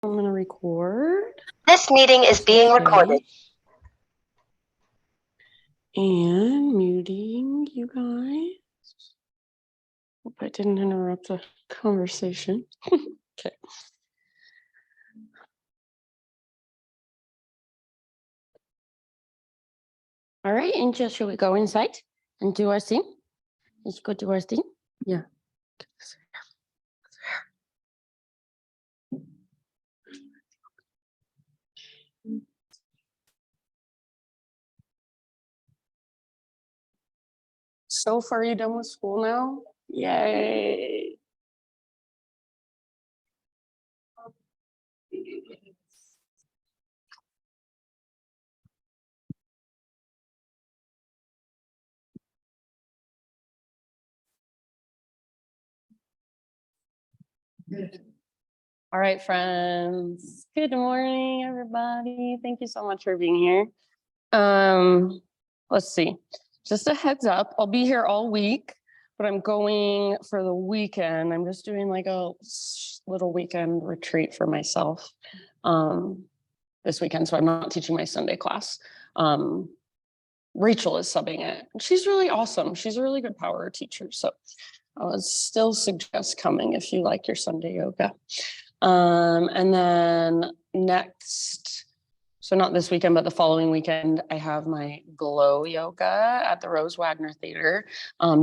I'm going to record. This meeting is being recorded. And muting you guys. Hope I didn't interrupt the conversation. Okay. All right, Angel, should we go inside and do our thing? Let's go do our thing. Yeah. So far, you done with school now? Yay. All right, friends. Good morning, everybody. Thank you so much for being here. Let's see. Just a heads up, I'll be here all week, but I'm going for the weekend. I'm just doing like a little weekend retreat for myself this weekend, so I'm not teaching my Sunday class. Rachel is subbing it. She's really awesome. She's a really good power teacher, so I would still suggest coming if you like your Sunday yoga. And then next, so not this weekend, but the following weekend, I have my glow yoga at the Rose Wagner Theater.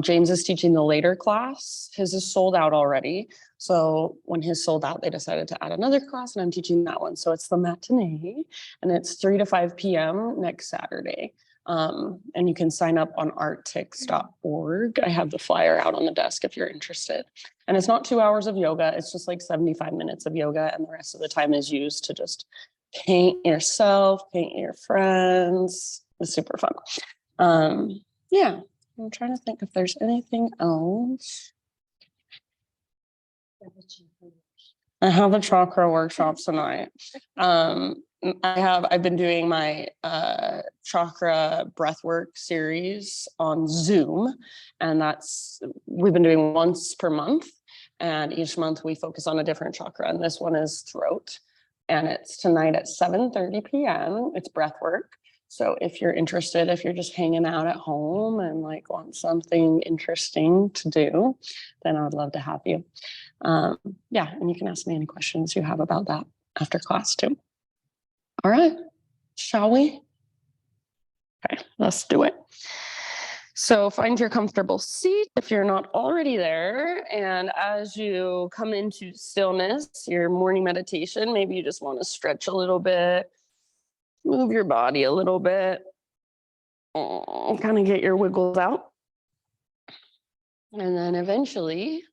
James is teaching the later class. His is sold out already. So when his sold out, they decided to add another class and I'm teaching that one. So it's the matinee and it's 3 to 5 p.m. next Saturday. And you can sign up on arttix.org. I have the flyer out on the desk if you're interested. And it's not 2 hours of yoga. It's just like 75 minutes of yoga. And the rest of the time is used to just paint yourself, paint your friends. It's super fun. Yeah, I'm trying to think if there's anything else. I have a chakra workshop tonight. I've been doing my chakra breathwork series on Zoom, and we've been doing once per month, and each month we focus on a different chakra, and this one is throat, and it's tonight at 7:30 p.m. It's breathwork. So if you're interested, if you're just hanging out at home and like want something interesting to do, then I'd love to have you. Yeah, and you can ask me any questions you have about that after class too. All right, shall we? Okay, let's do it. So find your comfortable seat if you're not already there. And as you come into stillness, your morning meditation, maybe you just want to stretch a little bit, move your body a little bit, kind of get your wiggles out. And then eventually,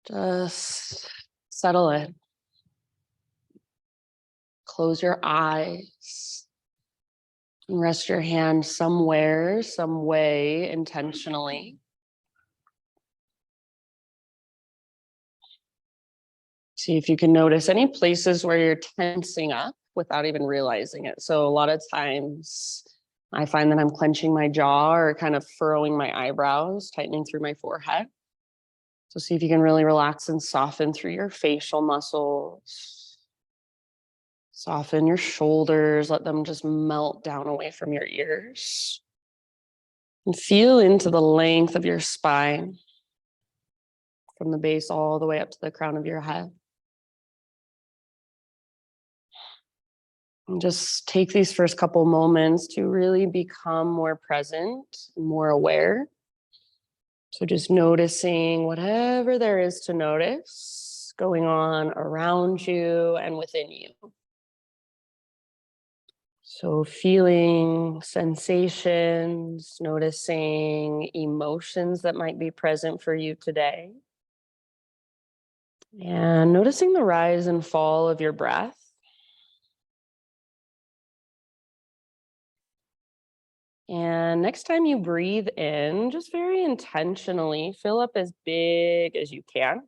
just settle in. Close your eyes. And rest your hand somewhere, some way, intentionally. See if you can notice any places where you're tensing up without even realizing it. So a lot of times I find that I'm clenching my jaw or kind of furrowing my eyebrows, tightening through my forehead. So see if you can really relax and soften through your facial muscles. Soften your shoulders, let them just melt down away from your ears. And feel into the length of your spine from the base all the way up to the crown of your head. And just take these first couple moments to really become more present, more aware. So just noticing whatever there is to notice going on around you and within you. So feeling sensations, noticing emotions that might be present for you today. And noticing the rise and fall of your breath. And next time you breathe in, just very intentionally fill up as big as you can.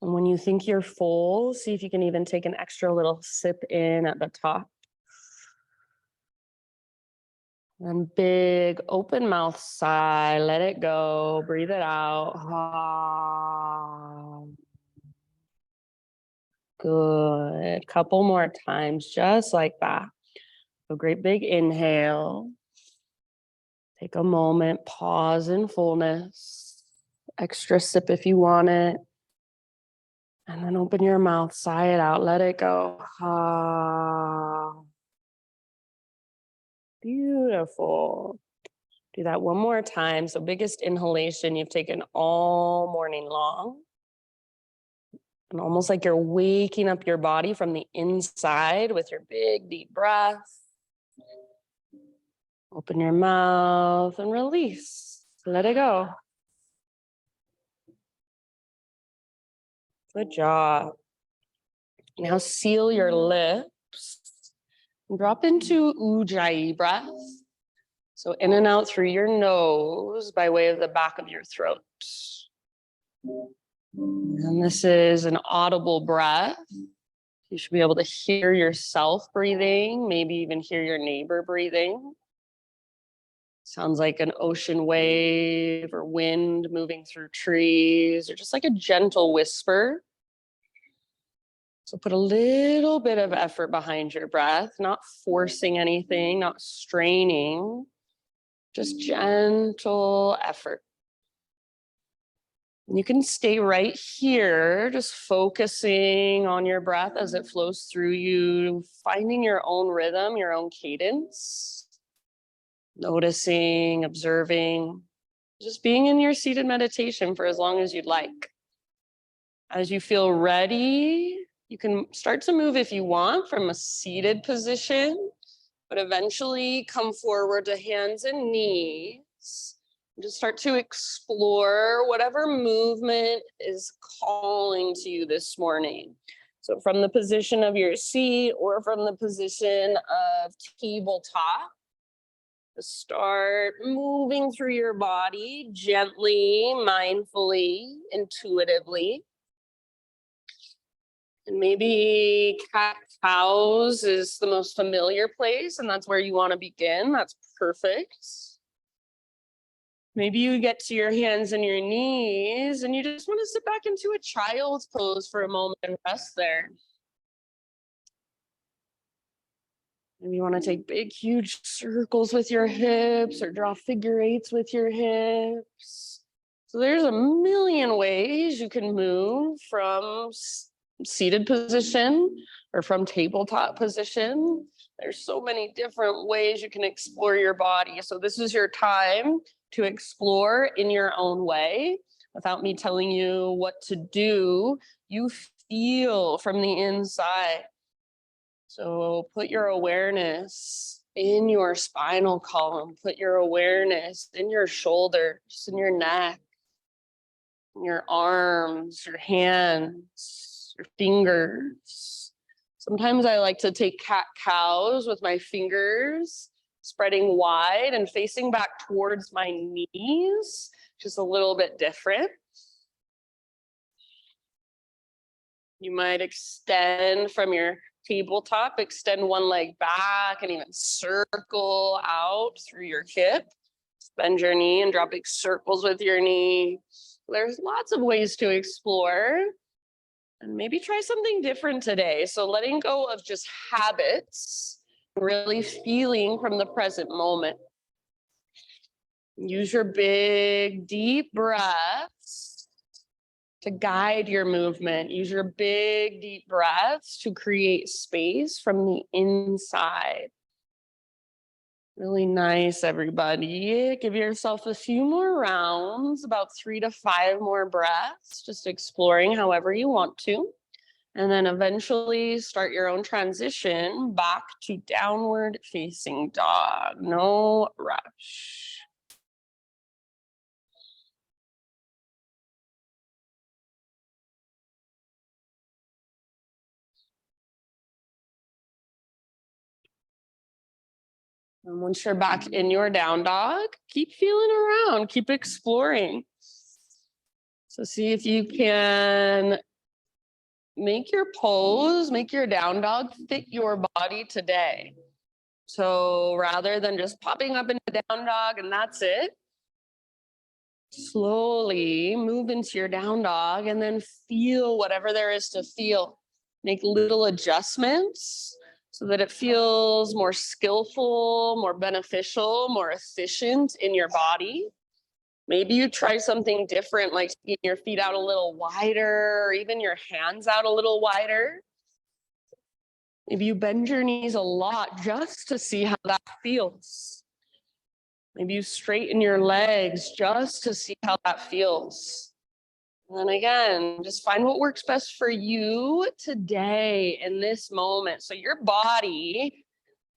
And when you think you're full, see if you can even take an extra little sip in at the top. And big open mouth sigh, let it go, breathe it out. Good. Couple more times, just like that. So great big inhale. Take a moment, pause in fullness. Extra sip if you want it. And then open your mouth, sigh it out, let it go. Ah. Beautiful. Do that one more time. So biggest inhalation you've taken all morning long. And almost like you're waking up your body from the inside with your big deep breath. Open your mouth and release. Let it go. Good job. Now seal your lips. Drop into Ujjayi breath. So in and out through your nose by way of the back of your throat. And this is an audible breath. You should be able to hear yourself breathing, maybe even hear your neighbor breathing. Sounds like an ocean wave or wind moving through trees, or just like a gentle whisper. So put a little bit of effort behind your breath, not forcing anything, not straining, just gentle effort. You can stay right here, just focusing on your breath as it flows through you, finding your own rhythm, your own cadence, noticing, observing, just being in your seated meditation for as long as you'd like. As you feel ready, you can start to move if you want from a seated position, but eventually come forward to hands and knees. Just start to explore whatever movement is calling to you this morning. So from the position of your seat or from the position of tabletop, start moving through your body gently, mindfully, intuitively. And maybe cat-cows is the most familiar place, and that's where you want to begin. That's perfect. Maybe you get to your hands and your knees and you just want to sit back into a child's pose for a moment and rest there. Maybe you want to take big, huge circles with your hips or draw figure eights with your hips. So there's a million ways you can move from seated position or from tabletop position. There's so many different ways you can explore your body. So this is your time to explore in your own way without me telling you what to do. You feel from the inside. So put your awareness in your spinal column, put your awareness in your shoulders, in your neck, in your arms, your hands, your fingers. Sometimes I like to take cat-cows with my fingers spreading wide and facing back towards my knees, just a little bit different. You might extend from your tabletop, extend one leg back and even circle out through your hip. Bend your knee and draw big circles with your knee. There's lots of ways to explore. And maybe try something different today. So letting go of just habits, really feeling from the present moment. Use your big, deep breaths to guide your movement. Use your big, deep breaths to create space from the inside. Really nice, everybody. Give yourself a few more rounds, about 3 to 5 more breaths, just exploring however you want to. And then eventually start your own transition back to downward facing dog. No rush. And once you're back in your down dog, keep feeling around, keep exploring. So see if you can make your pose, make your down dog fit your body today. So rather than just popping up into down dog and that's it, slowly move into your down dog and then feel whatever there is to feel. make little adjustments so that it feels more skillful, more beneficial, more efficient in your body. Maybe you try something different, like sticking your feet out a little wider, or even your hands out a little wider. Maybe you bend your knees a lot just to see how that feels. Maybe you straighten your legs just to see how that feels. And then again, just find what works best for you today in this moment. So your body,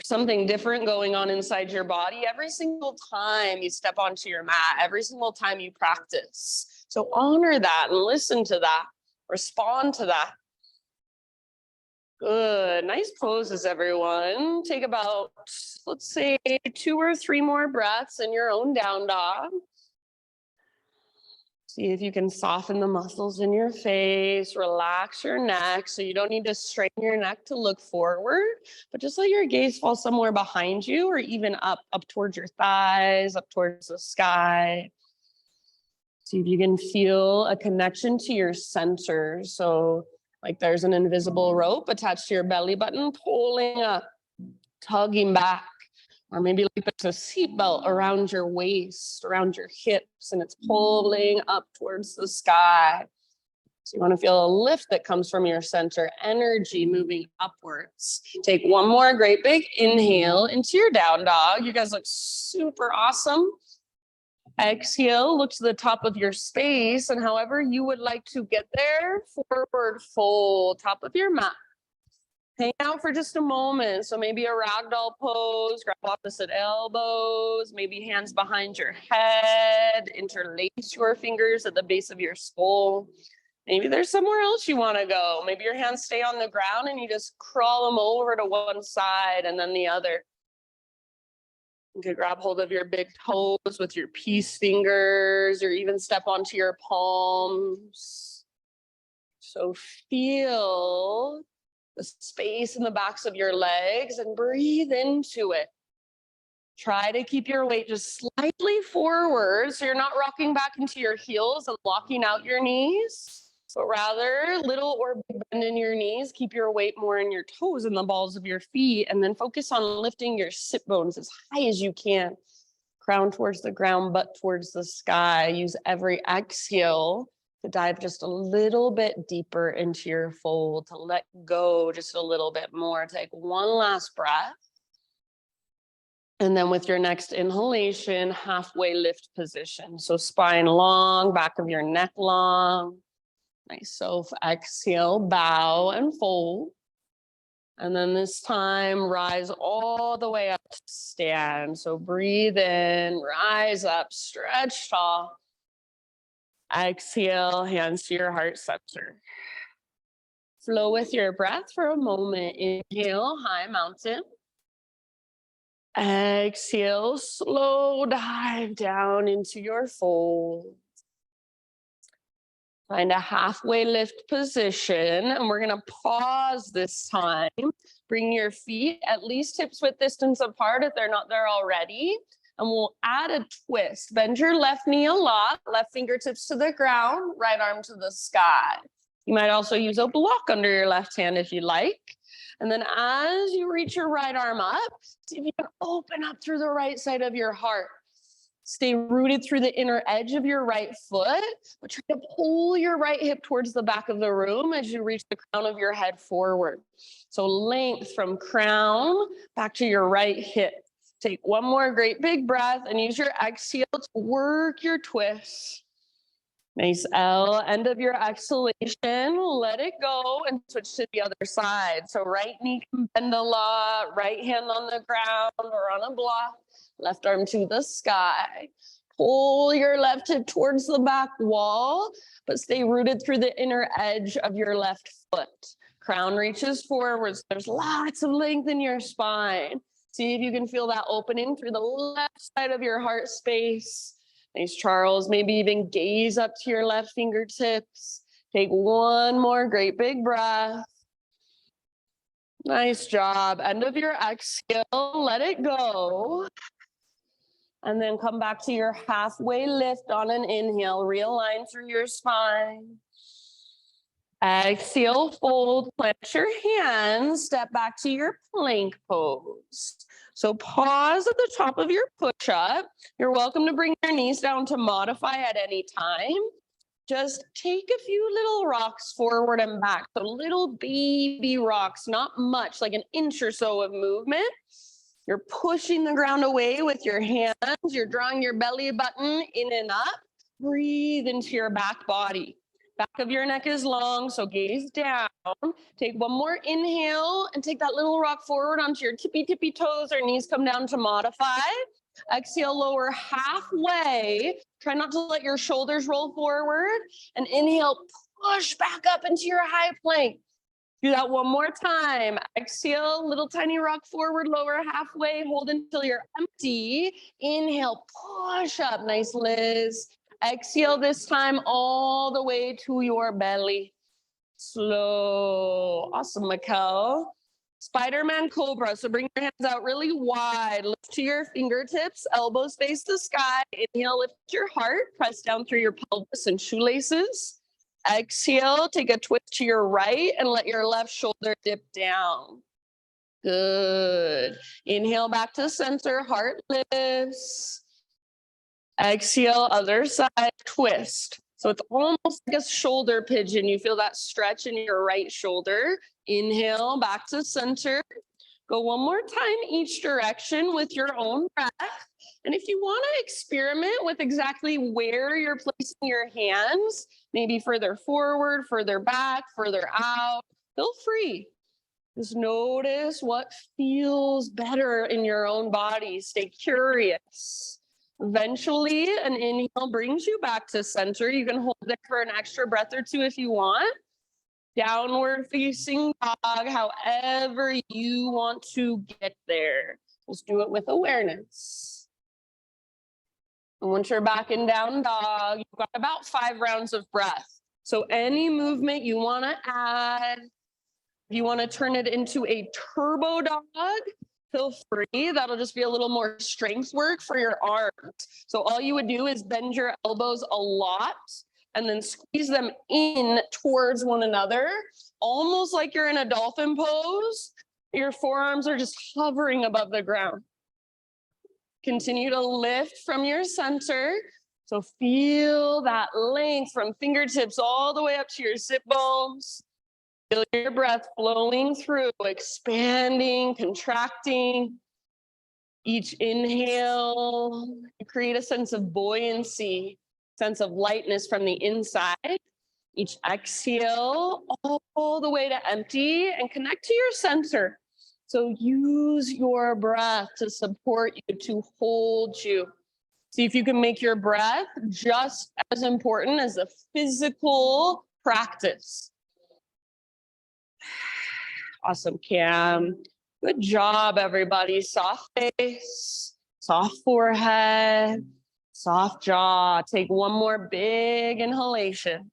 something different going on inside your body every single time you step onto your mat, every single time you practice. So honor that and listen to that, respond to that. Good, nice poses, everyone. Take about, let's say, 2 or 3 more breaths in your own down dog. See if you can soften the muscles in your face, relax your neck. So you don't need to straighten your neck to look forward, but just let your gaze fall somewhere behind you or even up towards your thighs, up towards the sky. See if you can feel a connection to your center. So like there's an invisible rope attached to your belly button, pulling up, tugging back. Or maybe like there's a seatbelt around your waist, around your hips, and it's pulling up towards the sky. So you want to feel a lift that comes from your center, energy moving upwards. Take one more great big inhale into your down dog. You guys look super awesome. Exhale, look to the top of your space, and however you would like to get there, forward fold, top of your mat. Hang out for just a moment. So maybe a ragdoll pose, grab opposite elbows, maybe hands behind your head, interlace your fingers at the base of your skull. Maybe there's somewhere else you want to go. Maybe your hands stay on the ground and you just crawl them over to one side and then the other. You could grab hold of your big toes with your peace fingers or even step onto your palms. So feel the space in the backs of your legs and breathe into it. Try to keep your weight just slightly forward so you're not rocking back into your heels and locking out your knees, but rather little or big bend in your knees. Keep your weight more in your toes and the balls of your feet, and then focus on lifting your sit bones as high as you can. Crown towards the ground, butt towards the sky. Use every exhale to dive just a little bit deeper into your fold, to let go just a little bit more. Take one last breath. And then with your next inhalation, halfway lift position. So spine long, back of your neck long. Nice. So exhale, bow and fold. And then this time, rise all the way up to stand. So breathe in, rise up, stretch tall. Exhale, hands to your heart center. Flow with your breath for a moment. Inhale, high mountain. Exhale, slow dive down into your fold. Find a halfway lift position, and we're gonna pause this time. Bring your feet at least hips width distance apart if they're not there already. And we'll add a twist. Bend your left knee a lot, left fingertips to the ground, right arm to the sky. You might also use a block under your left hand if you like. And then as you reach your right arm up, see if you can open up through the right side of your heart. Stay rooted through the inner edge of your right foot, but try to pull your right hip towards the back of the room as you reach the crown of your head forward. So length from crown back to your right hip. Take one more great big breath and use your exhale to work your twist. Nice L, end of your exhalation, let it go and switch to the other side. So right knee can bend a lot, right hand on the ground or on a block, left arm to the sky. Pull your left hip towards the back wall, but stay rooted through the inner edge of your left foot. Crown reaches forwards. There's lots of length in your spine. See if you can feel that opening through the left side of your heart space. Nice, Charles. Maybe even gaze up to your left fingertips. Take one more great big breath. Nice job. End of your exhale. Let it go. And then come back to your halfway lift on an inhale. Realign through your spine. Exhale, fold, plant your hands, step back to your plank pose. So pause at the top of your push-up. You're welcome to bring your knees down to modify at any time. Just take a few little rocks forward and back. So little baby rocks, not much, like an inch or so of movement. You're pushing the ground away with your hands. You're drawing your belly button in and up. Breathe into your back body. Back of your neck is long, so gaze down. Take one more inhale and take that little rock forward onto your tippy toes or knees come down to modify. Exhale, lower halfway. Try not to let your shoulders roll forward. And inhale, push back up into your high plank. Do that one more time. Exhale, little tiny rock forward, lower halfway. Hold until you're empty. Inhale, push up. Nice, Liz. Exhale this time all the way to your belly. Slow. Awesome, Mikkel. Spider-Man Cobra. So bring your hands out really wide. Lift to your fingertips. Elbows face the sky. Inhale, lift your heart. Press down through your pelvis and shoelaces. Exhale, take a twist to your right and let your left shoulder dip down. Good. Inhale back to center. Heart lifts. Exhale, other side, twist. So it's almost like a shoulder pigeon. You feel that stretch in your right shoulder. Inhale, back to center. Go one more time each direction with your own breath. And if you want to experiment with exactly where you're placing your hands, maybe further forward, further back, further out, feel free. Just notice what feels better in your own body. Stay curious. Eventually, an inhale brings you back to center. You can hold it for an extra breath or two if you want. Downward facing dog, however you want to get there. Just do it with awareness. And once you're back in down dog, you've got about 5 rounds of breath. So any movement you want to add, if you want to turn it into a turbo dog, feel free. That'll just be a little more strength work for your arms. So all you would do is bend your elbows a lot and then squeeze them in towards one another, almost like you're in a dolphin pose. Your forearms are just hovering above the ground. Continue to lift from your center. So feel that length from fingertips all the way up to your sit bones. Feel your breath flowing through, expanding, contracting. Each inhale, you create a sense of buoyancy, sense of lightness from the inside. Each exhale, all the way to empty and connect to your center. So use your breath to support you, to hold you. See if you can make your breath just as important as the physical practice. Awesome, Cam. Good job, everybody. Soft face, soft forehead, soft jaw. Take one more big inhalation.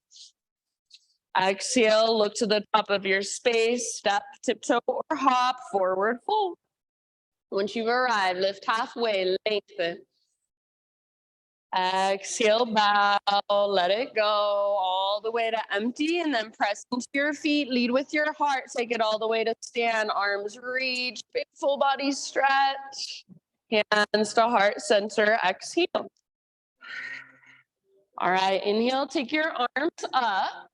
Exhale, look to the top of your space, step, tiptoe, or hop, forward fold. Once you've arrived, lift halfway, lengthen. Exhale, bow, let it go all the way to empty, and then press into your feet, lead with your heart, take it all the way to stand, arms reach, big full body stretch, hands to heart center, exhale. All right, inhale, take your arms up.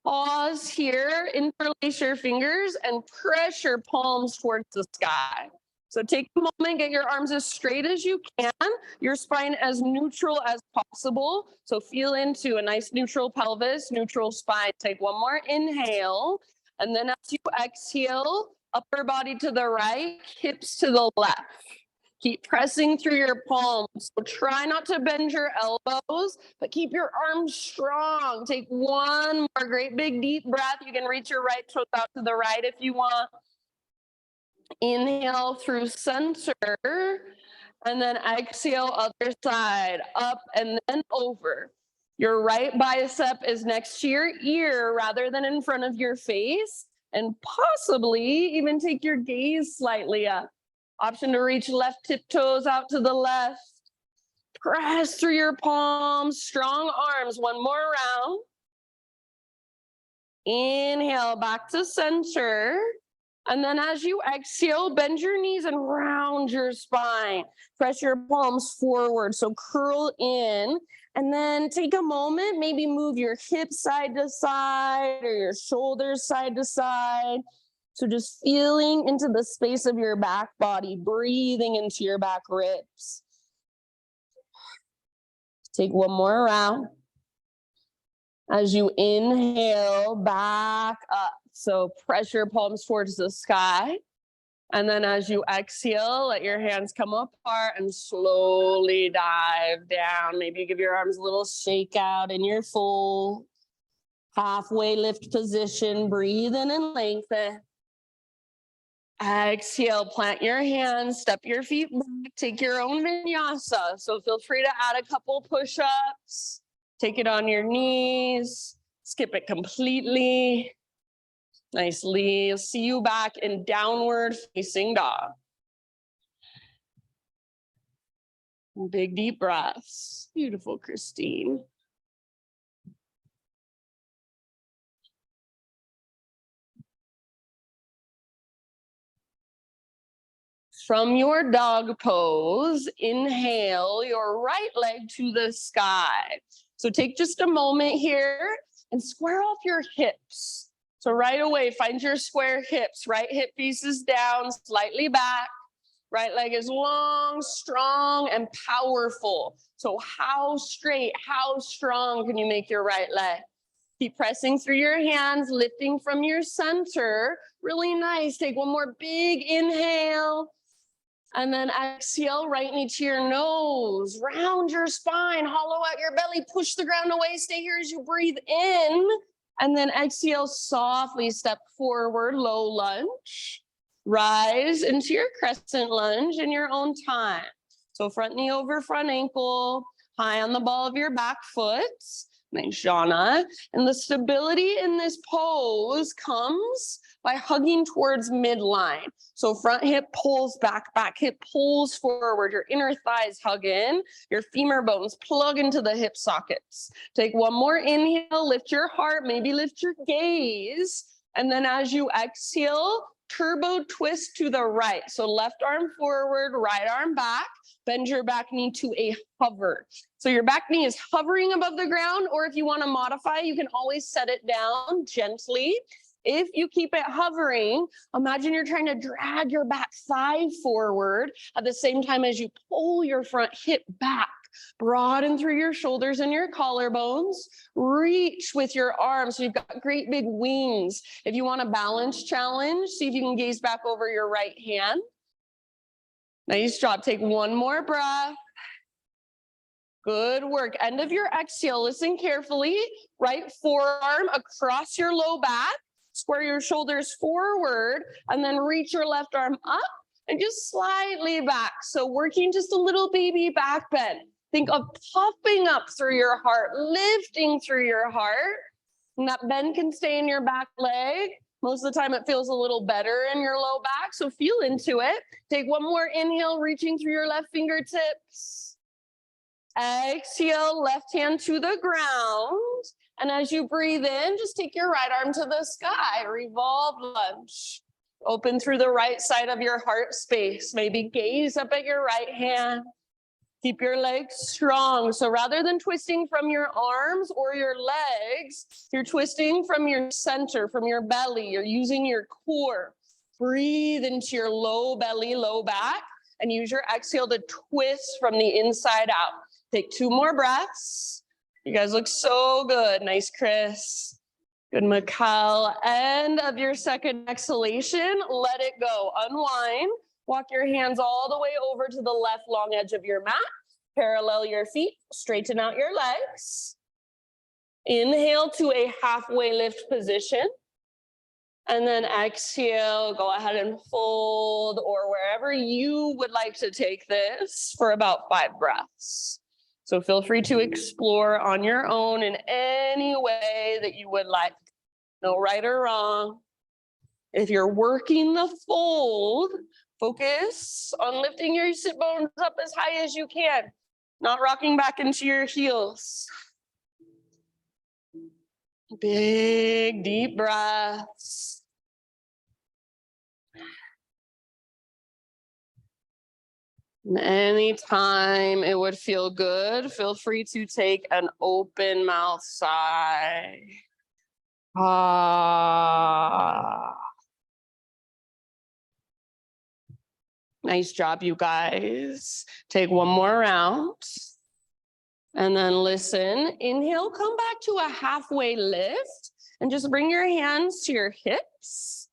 Pause here, interlace your fingers and press your palms towards the sky. So take a moment, get your arms as straight as you can, your spine as neutral as possible. So feel into a nice neutral pelvis, neutral spine. Take one more inhale. And then as you exhale, upper body to the right, hips to the left. Keep pressing through your palms. So try not to bend your elbows, but keep your arms strong. Take one more great big deep breath. You can reach your right toes out to the right if you want. Inhale through center, and then exhale other side, up and then over. Your right bicep is next to your ear rather than in front of your face, and possibly even take your gaze slightly up. Option to reach left tiptoes out to the left. Press through your palms, strong arms. One more round. Inhale back to center. And then as you exhale, bend your knees and round your spine. Press your palms forward. So curl in. And then take a moment, maybe move your hips side to side or your shoulders side to side. So just feeling into the space of your back body, breathing into your back ribs. Take one more round. As you inhale, back up. So press your palms towards the sky. And then as you exhale, let your hands come apart and slowly dive down. Maybe give your arms a little shake out in your full halfway lift position. Breathe in and lengthen. Exhale, plant your hands, step your feet back, take your own vinyasa. So feel free to add a couple push-ups. Take it on your knees, skip it completely. Nicely. See you back in downward facing dog. Big deep breaths. Beautiful, Christine. From your dog pose, inhale your right leg to the sky. So take just a moment here and square off your hips. So right away, find your square hips. Right hip faces down, slightly back. Right leg is long, strong, and powerful. So how straight, how strong can you make your right leg? Keep pressing through your hands, lifting from your center. Really nice. Take one more big inhale. And then exhale, right knee to your nose. Round your spine, hollow out your belly, push the ground away. Stay here as you breathe in. And then exhale, softly step forward, low lunge. Rise into your crescent lunge in your own time. So front knee over front ankle, high on the ball of your back foot. Nice, Jana. And the stability in this pose comes by hugging towards midline. So front hip pulls back, back hip pulls forward. Your inner thighs hug in. Your femur bones plug into the hip sockets. Take one more inhale, lift your heart, maybe lift your gaze. And then as you exhale, turbo twist to the right. So left arm forward, right arm back. Bend your back knee to a hover. So your back knee is hovering above the ground, or if you want to modify, you can always set it down gently. If you keep it hovering, imagine you're trying to drag your back thigh forward at the same time as you pull your front hip back. Broaden through your shoulders and your collarbones. Reach with your arms so you've got great big wings. If you want a balance challenge, see if you can gaze back over your right hand. Nice job. Take one more breath. Good work. End of your exhale. Listen carefully. Right forearm across your low back. Square your shoulders forward and then reach your left arm up and just slightly back. So working just a little baby back bend. Think of puffing up through your heart, lifting through your heart. And that bend can stay in your back leg. Most of the time it feels a little better in your low back. So feel into it. Take one more inhale, reaching through your left fingertips. Exhale, left hand to the ground. And as you breathe in, just take your right arm to the sky, revolve lunge. Open through the right side of your heart space. Maybe gaze up at your right hand. Keep your legs strong. So rather than twisting from your arms or your legs, you're twisting from your center, from your belly. You're using your core. Breathe into your low belly, low back, and use your exhale to twist from the inside out. Take two more breaths. You guys look so good. Nice, Chris. Good, Mikhail. End of your second exhalation. Let it go. Unwind. Walk your hands all the way over to the left long edge of your mat. Parallel your feet. Straighten out your legs. Inhale to a halfway lift position. And then exhale, go ahead and fold or wherever you would like to take this for about 5 breaths. So feel free to explore on your own in any way that you would like. No right or wrong. If you're working the fold, focus on lifting your sit bones up as high as you can, not rocking back into your heels. Big, deep breaths. And anytime it would feel good, feel free to take an open mouth sigh. Ah. Nice job, you guys. Take one more round. And then listen. Inhale, come back to a halfway lift and just bring your hands to your hips.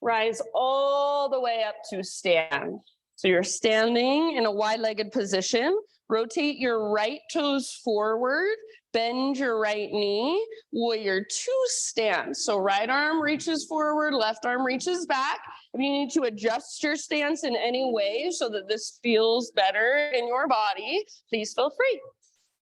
Rise all the way up to stand. So you're standing in a wide-legged position. Rotate your right toes forward. Bend your right knee. Warrior two stance. So right arm reaches forward, left arm reaches back. If you need to adjust your stance in any way so that this feels better in your body, please feel free.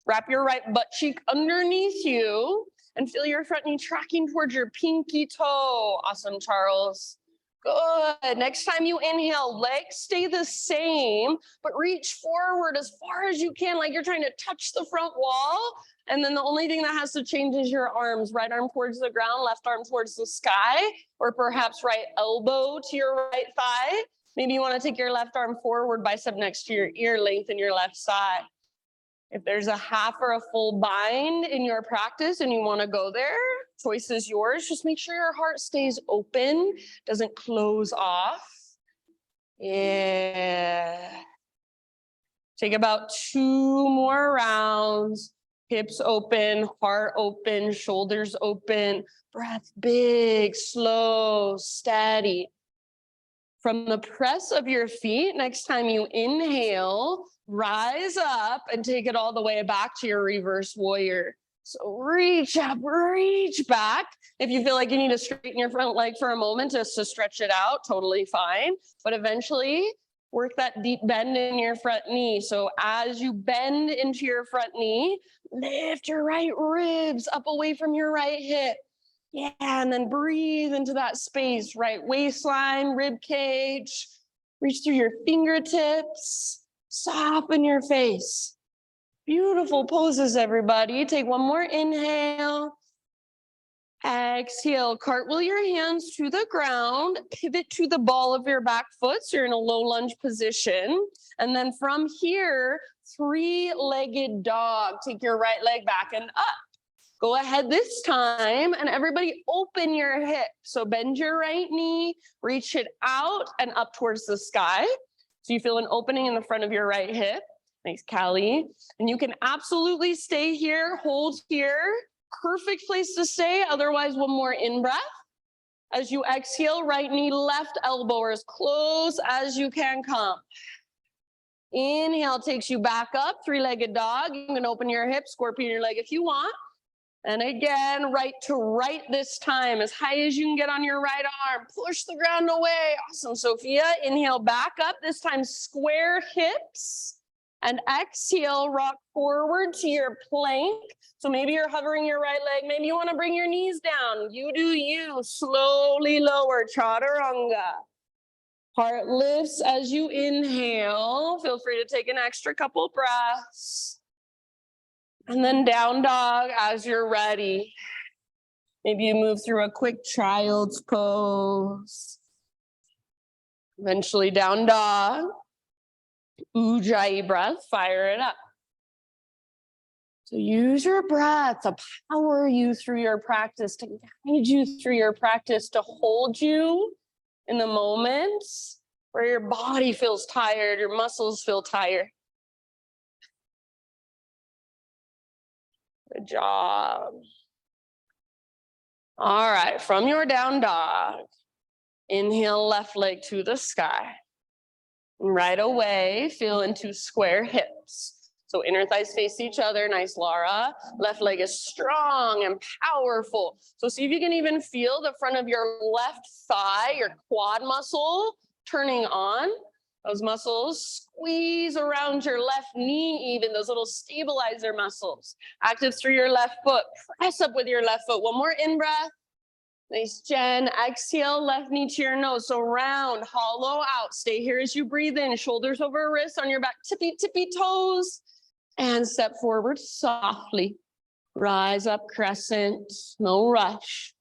Wrap your right butt cheek underneath you and feel your front knee tracking towards your pinky toe. Awesome, Charles. Good. Next time you inhale, legs stay the same, but reach forward as far as you can, like you're trying to touch the front wall. And then the only thing that has to change is your arms. Right arm towards the ground, left arm towards the sky, or perhaps right elbow to your right thigh. Maybe you want to take your left arm forward, bicep next to your ear, lengthen your left side. If there's a half or a full bind in your practice and you want to go there, choice is yours. Just make sure your heart stays open, doesn't close off. Yeah. Take about 2 more rounds. Hips open, heart open, shoulders open. Breath big, slow, steady. From the press of your feet, next time you inhale, rise up and take it all the way back to your reverse warrior. So reach up, reach back. If you feel like you need to straighten your front leg for a moment just to stretch it out, totally fine. But eventually, work that deep bend in your front knee. So as you bend into your front knee, lift your right ribs up away from your right hip. Yeah, and then breathe into that space, right waistline, rib cage. Reach through your fingertips. Soften your face. Beautiful poses, everybody. Take one more inhale. Exhale, cartwheel your hands to the ground. Pivot to the ball of your back foot, so you're in a low lunge position. And then from here, 3-legged dog. Take your right leg back and up. Go ahead this time, and everybody open your hip. So bend your right knee, reach it out and up towards the sky. So you feel an opening in the front of your right hip. Thanks, Callie. And you can absolutely stay here, hold here. Perfect place to stay. Otherwise, one more in-breath. As you exhale, right knee, left elbow, or as close as you can come. Inhale takes you back up, 3-legged dog. You can open your hip, scorpion your leg if you want. And again, right to right this time, as high as you can get on your right arm. Push the ground away. Awesome, Sophia. Inhale back up. This time, square hips. And exhale, rock forward to your plank. So maybe you're hovering your right leg. Maybe you want to bring your knees down. You do you. Slowly lower, chaturanga. Heart lifts as you inhale. Feel free to take an extra couple breaths. And then down dog as you're ready. Maybe you move through a quick child's pose. Eventually down dog. Ujjayi breath, fire it up. So use your breath to power you through your practice, to guide you through your practice, to hold you in the moments where your body feels tired, your muscles feel tired. Good job. All right, from your down dog, inhale left leg to the sky. Right away, feel into square hips. So inner thighs face each other. Nice, Laura. Left leg is strong and powerful. So see if you can even feel the front of your left thigh, your quad muscle turning on. Those muscles squeeze around your left knee even, those little stabilizer muscles. Active through your left foot. Press up with your left foot. One more in-breath. Nice, Jen. Exhale, left knee to your nose. So round, hollow out. Stay here as you breathe in. Shoulders over wrists on your back. Tippy, tippy toes. And step forward softly. Rise up crescent, no rush.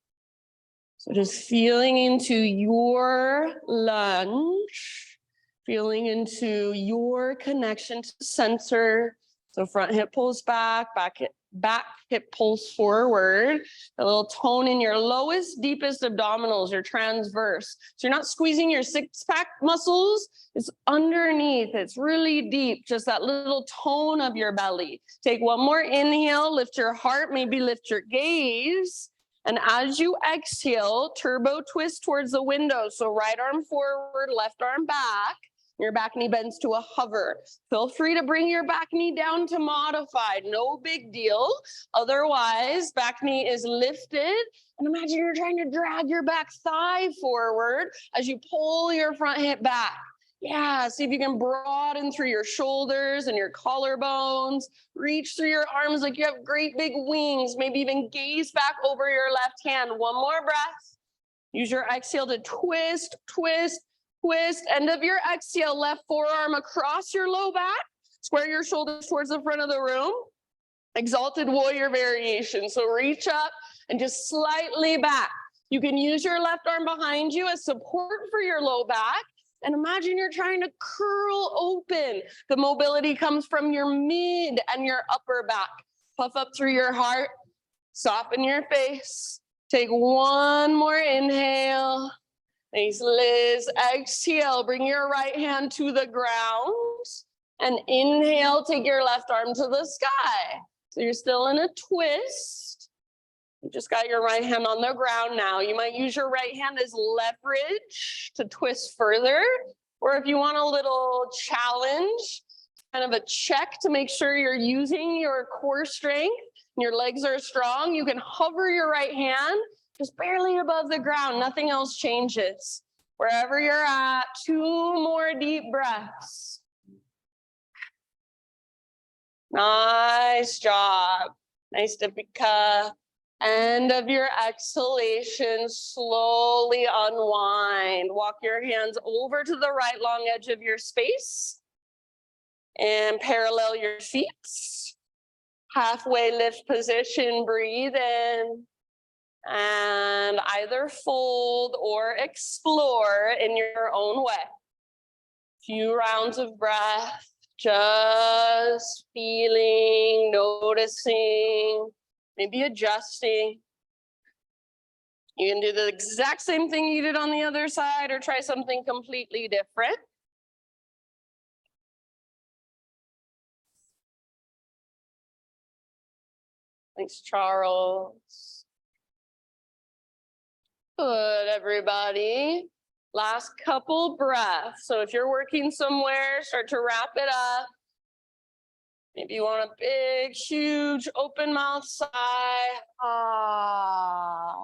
So just feeling into your lunge, feeling into your connection to the center. So front hip pulls back, back hip pulls forward. A little tone in your lowest, deepest abdominals, your transverse. So you're not squeezing your six-pack muscles. It's underneath. It's really deep. Just that little tone of your belly. Take one more inhale. Lift your heart. Maybe lift your gaze. And as you exhale, turbo twist towards the window. So right arm forward, left arm back. Your back knee bends to a hover. Feel free to bring your back knee down to modified. No big deal. Otherwise, back knee is lifted. And imagine you're trying to drag your back thigh forward as you pull your front hip back. Yeah, see if you can broaden through your shoulders and your collarbones. Reach through your arms like you have great big wings. Maybe even gaze back over your left hand. One more breath. Use your exhale to twist, twist, twist. End of your exhale, left forearm across your low back. Square your shoulders towards the front of the room. Exalted warrior variation. So reach up and just slightly back. You can use your left arm behind you as support for your low back. And imagine you're trying to curl open. The mobility comes from your mid and your upper back. Puff up through your heart. Soften your face. Take one more inhale. Nice, Liz. Exhale. Bring your right hand to the ground. And inhale. Take your left arm to the sky. So you're still in a twist. You just got your right hand on the ground now. You might use your right hand as leverage to twist further. Or if you want a little challenge, kind of a check to make sure you're using your core strength and your legs are strong, you can hover your right hand just barely above the ground. Nothing else changes. Wherever you're at, 2 more deep breaths. Nice job. Nice, Deepika. End of your exhalation, slowly unwind. Walk your hands over to the right long edge of your space and parallel your feet. Halfway lift position, breathe in and either fold or explore in your own way. Few rounds of breath, just feeling, noticing, maybe adjusting. You can do the exact same thing you did on the other side or try something completely different. Thanks, Charles. Good, everybody. Last couple breaths. So if you're working somewhere, start to wrap it up. Maybe you want a big, huge, open mouth sigh. Ah.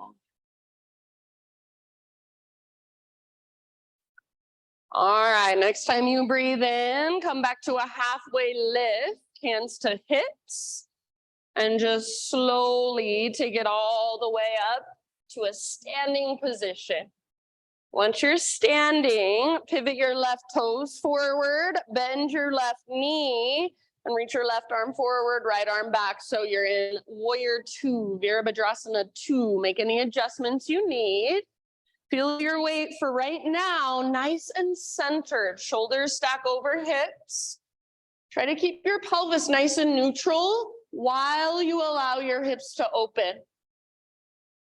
All right, next time you breathe in, come back to a halfway lift, hands to hips, and just slowly take it all the way up to a standing position. Once you're standing, pivot your left toes forward, bend your left knee, and reach your left arm forward, right arm back. So you're in Warrior 2, Virabhadrasana 2. Make any adjustments you need. Feel your weight for right now, nice and centered. Shoulders stack over hips. Try to keep your pelvis nice and neutral while you allow your hips to open.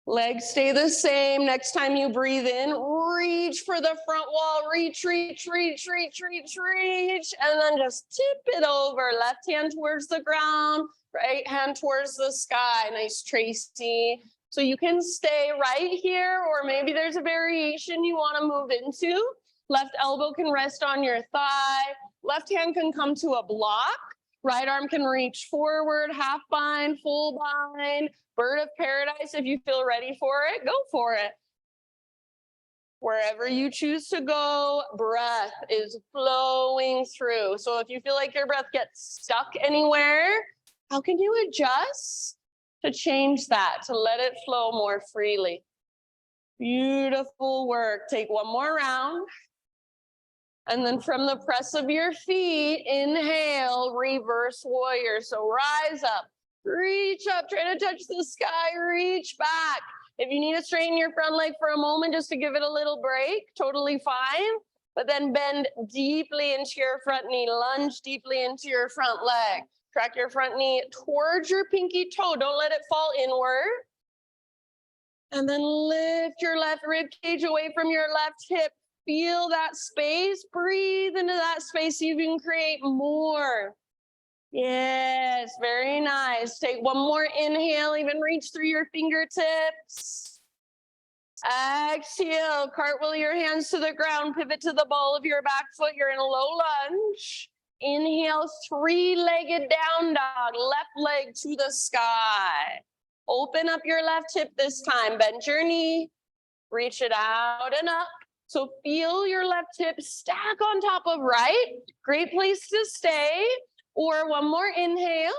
Legs stay the same. Next time you breathe in, reach for the front wall. Reach, reach, reach, reach, reach, reach. And then just tip it over. Left hand towards the ground, right hand towards the sky. Nice, Tracy. So you can stay right here, or maybe there's a variation you want to move into. Left elbow can rest on your thigh. Left hand can come to a block. Right arm can reach forward, half bind, full bind. Bird of paradise, if you feel ready for it, go for it. Wherever you choose to go, breath is flowing through. So if you feel like your breath gets stuck anywhere, how can you adjust to change that, to let it flow more freely? Beautiful work. Take one more round. And then from the press of your feet, inhale, reverse warrior. So rise up. Reach up, try to touch the sky, reach back. If you need to straighten your front leg for a moment just to give it a little break, totally fine. But then bend deeply into your front knee, lunge deeply into your front leg. Track your front knee towards your pinky toe. Don't let it fall inward. And then lift your left rib cage away from your left hip. Feel that space. Breathe into that space so you can create more. Yes, very nice. Take one more inhale, even reach through your fingertips. Exhale, cartwheel your hands to the ground, pivot to the ball of your back foot. You're in a low lunge. Inhale, three-legged down dog, left leg to the sky. Open up your left hip this time, bend your knee, reach it out and up. So feel your left hip stack on top of right. Great place to stay. Or one more inhale.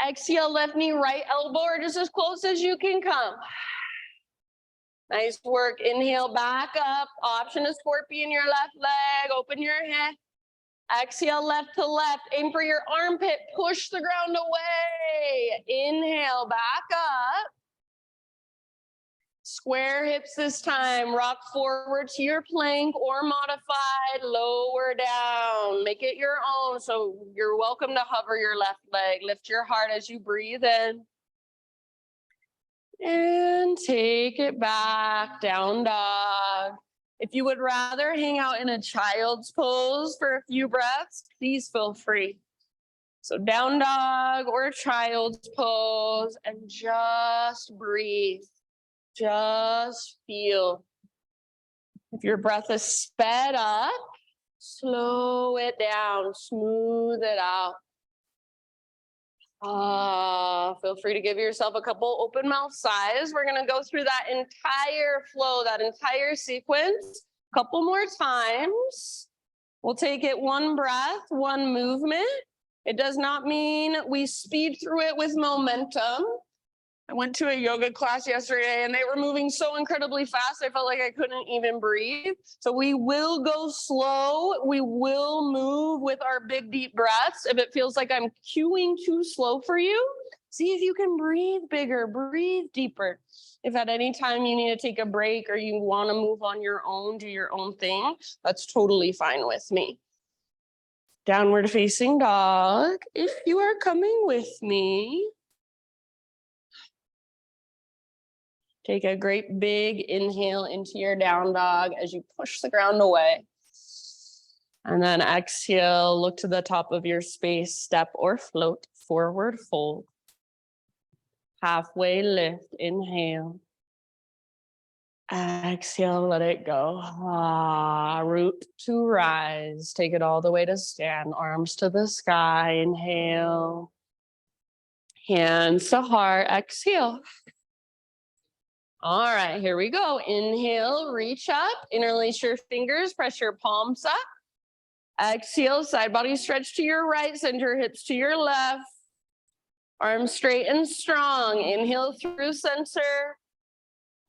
Exhale, left knee, right elbow, or just as close as you can come. Nice work. Inhale, back up. Option a scorpion, your left leg. Open your hip. Exhale, left to left. Aim for your armpit. Push the ground away. Inhale, back up. Square hips this time. Rock forward to your plank or modified. Lower down. Make it your own. So you're welcome to hover your left leg. Lift your heart as you breathe in. And take it back. Down dog. If you would rather hang out in a child's pose for a few breaths, please feel free. So down dog or child's pose and just breathe. Just feel. If your breath is sped up, slow it down, smooth it out. Feel free to give yourself a couple open mouth sighs. We're going to go through that entire flow, that entire sequence, a couple more times. We'll take it one breath, one movement. It does not mean we speed through it with momentum. I went to a yoga class yesterday and they were moving so incredibly fast. I felt like I couldn't even breathe. So we will go slow. We will move with our big, deep breaths. If it feels like I'm cueing too slow for you, see if you can breathe bigger, breathe deeper. If at any time you need to take a break or you want to move on your own, do your own thing, that's totally fine with me. Downward facing dog. If you are coming with me, take a great big inhale into your down dog as you push the ground away. And then exhale, look to the top of your space, step or float, forward fold. Halfway lift, inhale. Exhale, let it go. Root to rise. Take it all the way to stand, arms to the sky, inhale. Hands to heart, exhale. All right, here we go. Inhale, reach up, interlace your fingers, press your palms up. Exhale, side body stretch to your right, center hips to your left. Arms straight and strong. Inhale through center.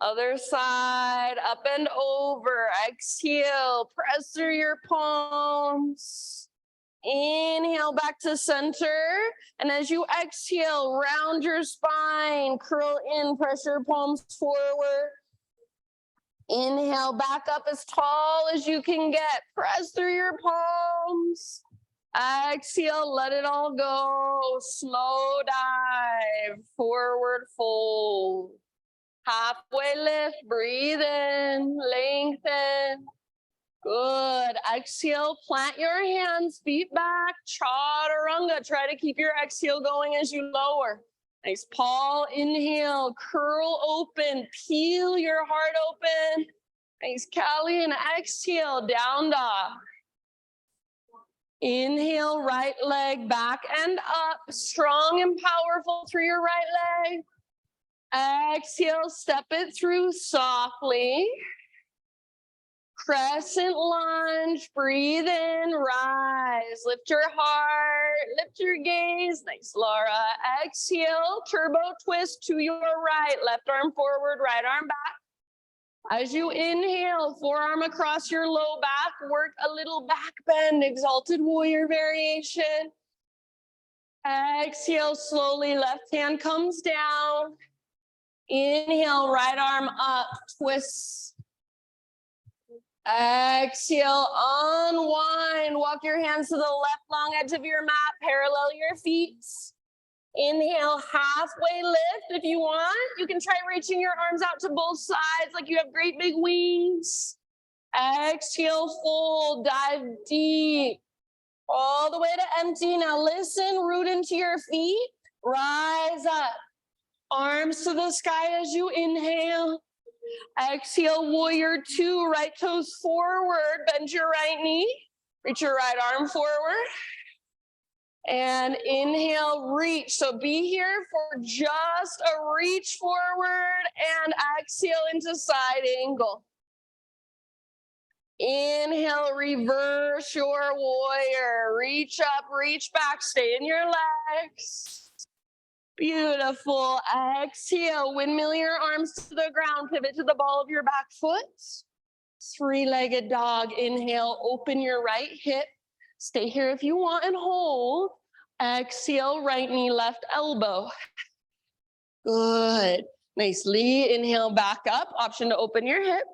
Other side, up and over. Exhale, press through your palms. Inhale back to center. And as you exhale, round your spine, curl in, press your palms forward. Inhale back up as tall as you can get. Press through your palms. Exhale, let it all go. Slow dive, forward fold. Halfway lift, breathe in, lengthen. Good. Exhale, plant your hands, feet back, chaturanga. Try to keep your exhale going as you lower. Nice, Paul, inhale, curl open, peel your heart open. Nice, Callie, and exhale, down dog. Inhale, right leg back and up, strong and powerful through your right leg. Exhale, step it through softly. Crescent lunge, breathe in, rise, lift your heart, lift your gaze. Nice, Laura. Exhale, turbo twist to your right, left arm forward, right arm back. As you inhale, forearm across your low back, work a little back bend, exalted warrior variation. Exhale, slowly, left hand comes down. Inhale, right arm up, twist. Exhale, unwind. Walk your hands to the left long edge of your mat, parallel your feet. Inhale, halfway lift. If you want, you can try reaching your arms out to both sides like you have great big wings. Exhale, fold, dive deep. All the way to empty. Now listen, root into your feet. Rise up. Arms to the sky as you inhale. Exhale, warrior two, right toes forward. Bend your right knee. Reach your right arm forward. And inhale, reach. So be here for just a reach forward and exhale into side angle. Inhale, reverse your warrior. Reach up, reach back, stay in your legs. Beautiful. Exhale, windmill your arms to the ground, pivot to the ball of your back foot. Three-legged dog. Inhale, open your right hip. Stay here if you want and hold. Exhale, right knee, left elbow. Good. Nicely. Inhale, back up. Option to open your hip.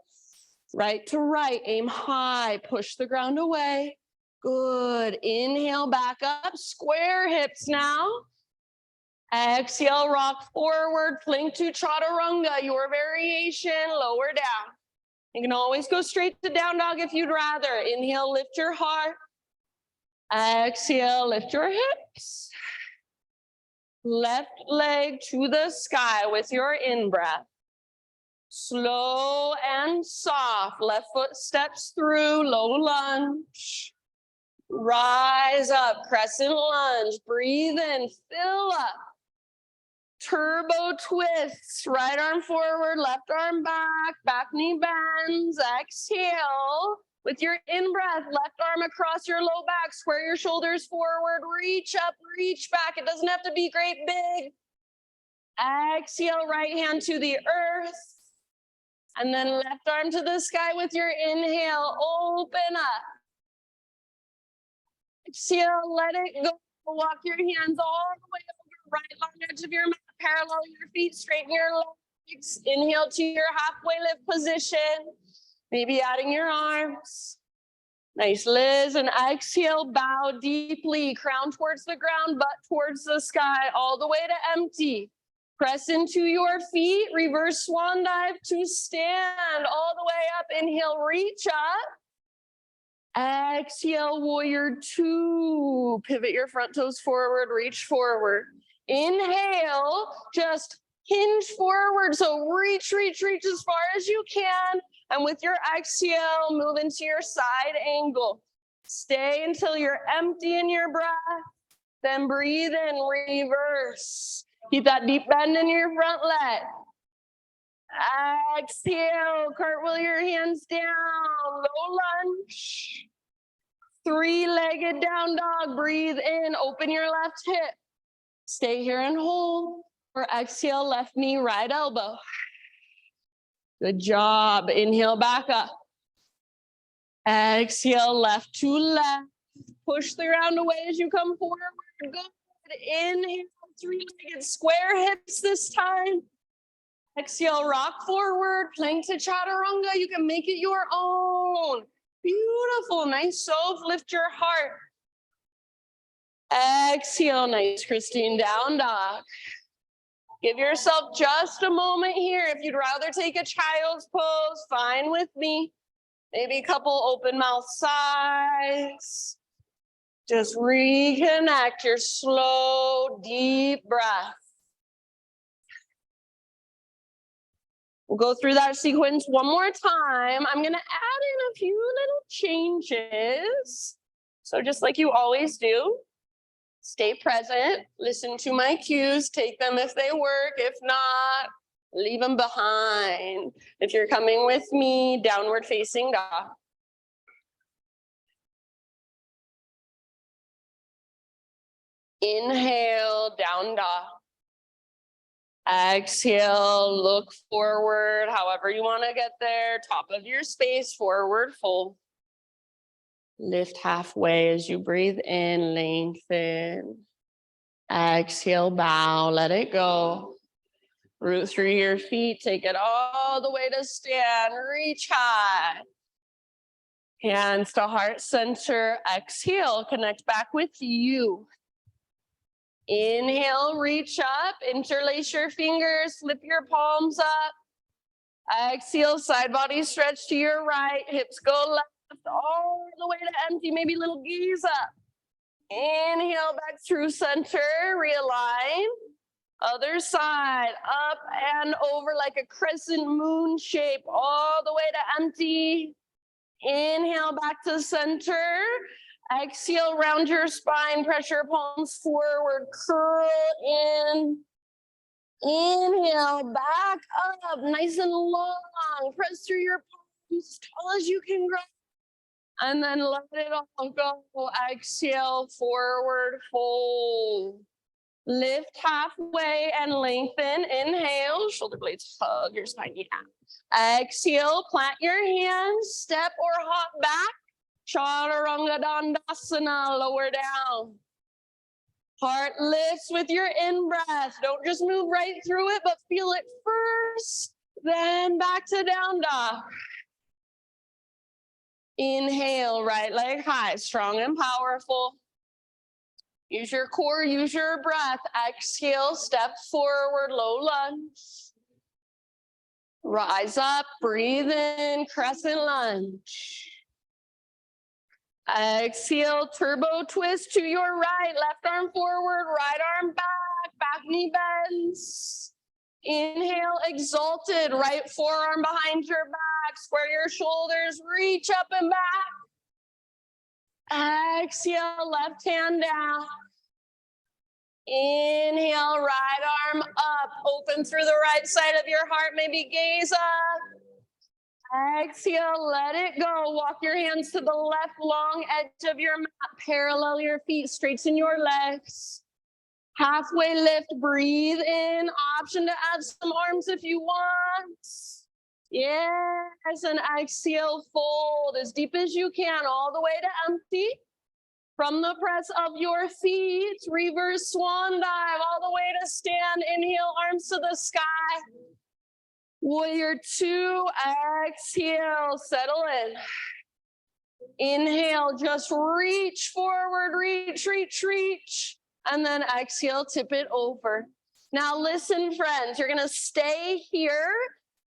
Right to right, aim high, push the ground away. Good. Inhale, back up, square hips now. Exhale, rock forward, plank to chaturanga, your variation, lower down. You can always go straight to down dog if you'd rather. Inhale, lift your heart. Exhale, lift your hips. Left leg to the sky with your in-breath. Slow and soft. Left foot steps through, low lunge. Rise up, crescent lunge. Breathe in, fill up. Turbo twists. Right arm forward, left arm back. Back knee bends. Exhale. With your in-breath, left arm across your low back. Square your shoulders forward. Reach up, reach back. It doesn't have to be great big. Exhale, right hand to the earth. And then left arm to the sky with your inhale. Open up. Exhale, let it go. Walk your hands all the way over, right long edge of your mat. Parallel your feet, straighten your legs. Inhale to your halfway lift position. Maybe adding your arms. Nice, Liz. And exhale, bow deeply. Crown towards the ground, butt towards the sky, all the way to empty. Press into your feet, reverse swan dive to stand all the way up. Inhale, reach up. Exhale, warrior two. Pivot your front toes forward, reach forward. Inhale, just hinge forward. So reach, reach, reach as far as you can. And with your exhale, move into your side angle. Stay until you're empty in your breath. Then breathe in, reverse. Keep that deep bend in your front leg. Exhale, cartwheel your hands down, low lunge. Three-legged down dog, breathe in, open your left hip. Stay here and hold. Or exhale, left knee, right elbow. Good job. Inhale, back up. Exhale, left to left. Push the ground away as you come forward. Good. Inhale, three-legged square hips this time. Exhale, rock forward, plank to chaturanga. You can make it your own. Beautiful, nice soft, lift your heart. Exhale, nice, Christine, down dog. Give yourself just a moment here. If you'd rather take a child's pose, fine with me. Maybe a couple open mouth sighs. Just reconnect your slow, deep breath. We'll go through that sequence one more time. I'm going to add in a few little changes. So just like you always do, stay present, listen to my cues, take them if they work. If not, leave them behind. If you're coming with me, downward facing dog. Inhale, down dog. Exhale, look forward, however you want to get there. Top of your space, forward fold. Lift halfway as you breathe in, lengthen. Exhale, bow, let it go. Root through your feet, take it all the way to stand, reach high. Hands to heart center, exhale, connect back with you. Inhale, reach up, interlace your fingers, flip your palms up. Exhale, side body stretch to your right, hips go left, all the way to empty, maybe a little gaze up. Inhale back through center, realign. Other side, up and over like a crescent moon shape, all the way to empty. Inhale back to center. Exhale, round your spine, press your palms forward, curl in. Inhale, back up, nice and long. Press through your palms as tall as you can grow. And then let it all go. Exhale, forward fold. Lift halfway and lengthen. Inhale, shoulder blades hug your spine. Yeah. Exhale, plant your hands, step or hop back. Chaturanga Dandasana, lower down. Heart lifts with your in-breath. Don't just move right through it, but feel it first, then back to down dog. Inhale, right leg high, strong and powerful. Use your core, use your breath. Exhale, step forward, low lunge. Rise up, breathe in, crescent lunge. Exhale, turbo twist to your right, left arm forward, right arm back knee bends. Inhale, exalted, right forearm behind your back, square your shoulders, reach up and back. Exhale, left hand down. Inhale, right arm up, open through the right side of your heart, maybe gaze up. Exhale, let it go. Walk your hands to the left long edge of your mat, parallel your feet, straighten your legs. Halfway lift, breathe in, option to add some arms if you want. Yes, and exhale, fold as deep as you can, all the way to empty. From the press of your feet, reverse swan dive, all the way to stand. Inhale, arms to the sky. Warrior two, exhale, settle in. Inhale, just reach forward, reach. And then exhale, tip it over. Now listen, friends, you're gonna stay here.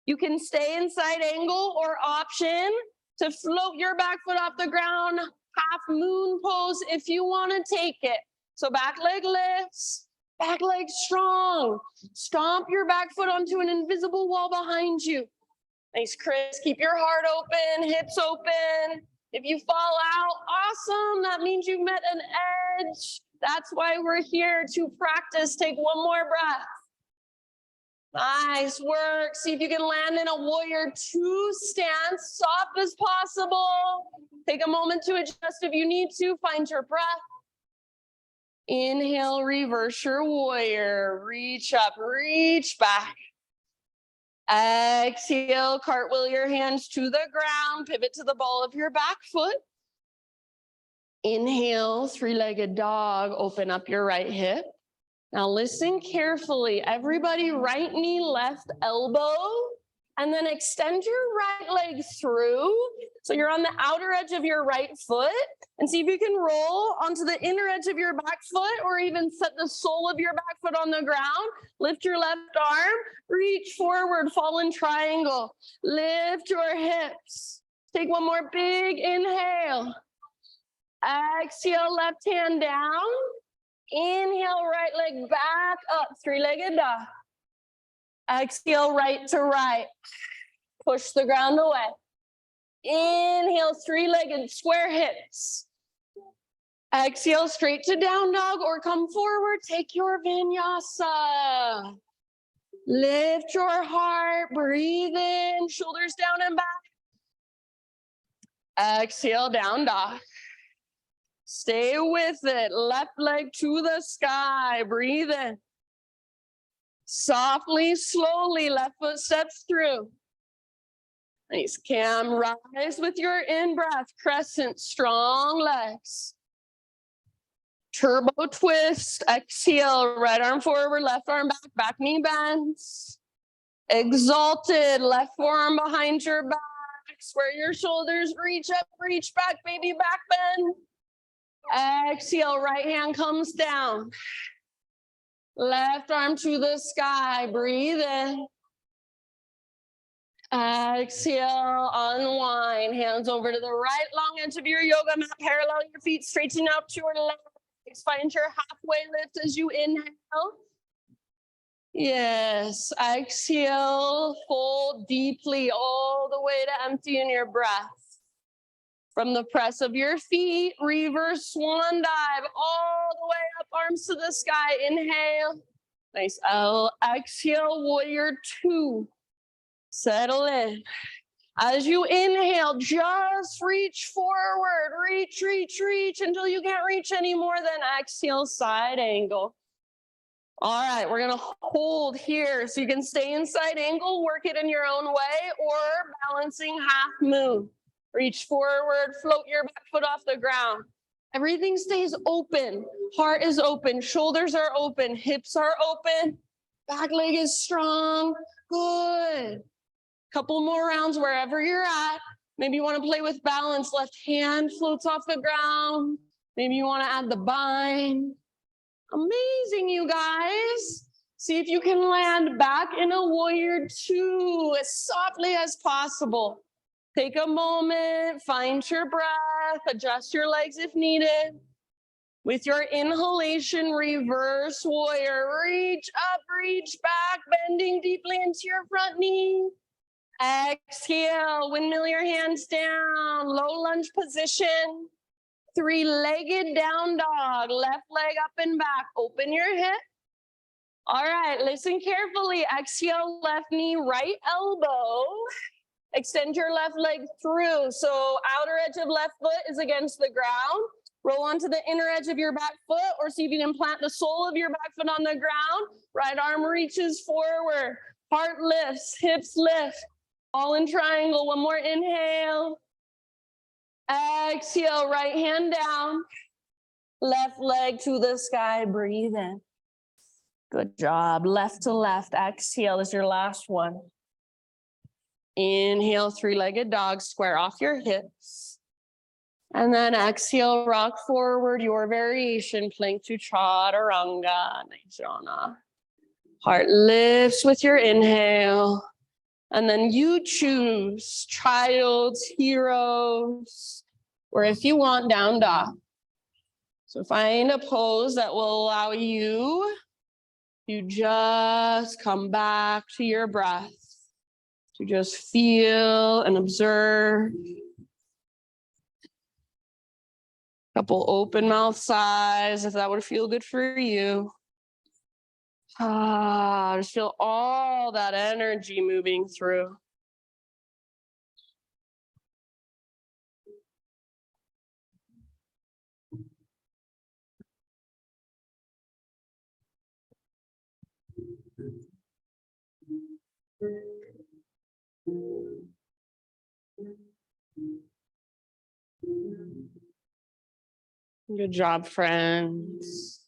You can stay in side angle or option to float your back foot off the ground, half moon pose if you wanna take it. So back leg lifts, back leg strong. Stomp your back foot onto an invisible wall behind you. Nice, Chris, keep your heart open, hips open. If you fall out, awesome, that means you've met an edge. That's why we're here to practice. Take one more breath. Nice work. See if you can land in a warrior two stance, soft as possible. Take a moment to adjust if you need to. Find your breath. Inhale, reverse your warrior. Reach up, reach back. Exhale, cartwheel your hands to the ground. Pivot to the ball of your back foot. Inhale, three-legged dog, open up your right hip. Now listen carefully. Everybody, right knee, left elbow, and then extend your right leg through. So you're on the outer edge of your right foot, and see if you can roll onto the inner edge of your back foot, or even set the sole of your back foot on the ground. Lift your left arm, reach forward, fall in triangle. Lift your hips. Take one more big inhale. Exhale, left hand down. Inhale, right leg back up, three-legged dog. Exhale, right to right. Push the ground away. Inhale, three-legged square hips. Exhale, straight to down dog or come forward. Take your vinyasa. Lift your heart, breathe in, shoulders down and back. Exhale, down dog. Stay with it. Left leg to the sky. Breathe in. Softly, slowly, left foot steps through. Nice, Cam. Rise with your in-breath. Crescent, strong legs. Turbo twist. Exhale, right arm forward, left arm back, back knee bends. Exalted, left forearm behind your back. Square your shoulders, reach up, reach back, baby back bend. Exhale, right hand comes down. Left arm to the sky, breathe in. Exhale, unwind, hands over to the right, long edge of your yoga mat, parallel your feet, straighten out to your legs, find your halfway lift as you inhale. Yes, exhale, fold deeply all the way to empty in your breath. From the press of your feet, reverse swan dive all the way up, arms to the sky. Inhale. Nice. Exhale, warrior two. Settle in. As you inhale, just reach forward. Reach, reach, reach until you can't reach anymore. Then exhale, side angle. All right, we're going to hold here so you can stay in side angle, work it in your own way, or balancing half moon. Reach forward, float your back foot off the ground. Everything stays open. Heart is open, shoulders are open, hips are open, back leg is strong. Good. Couple more rounds wherever you're at. Maybe you want to play with balance. Left hand floats off the ground. Maybe you want to add the bind. Amazing, you guys. See if you can land back in a warrior two as softly as possible. Take a moment, find your breath, adjust your legs if needed. With your inhalation, reverse warrior. Reach up, reach back, bending deeply into your front knee. Exhale, windmill your hands down, low lunge position. Three-legged down dog, left leg up and back, open your hip. All right, listen carefully. Exhale, left knee, right elbow. Extend your left leg through. So outer edge of left foot is against the ground. Roll onto the inner edge of your back foot or see if you can plant the sole of your back foot on the ground. Right arm reaches forward. Heart lifts, hips lift. All in triangle. One more inhale. Exhale, right hand down. Left leg to the sky. Breathe in. Good job. Left to left. Exhale is your last one. Inhale, three-legged dog. Square off your hips. And then exhale, rock forward, your variation, plank to chaturanga. Nice, Jana. Heart lifts with your inhale. And then you choose child's heroes, or if you want, down dog. So find a pose that will allow you to just come back to your breath, to just feel and observe. Couple open mouth sighs, if that would feel good for you. Just feel all that energy moving through. Good job, friends.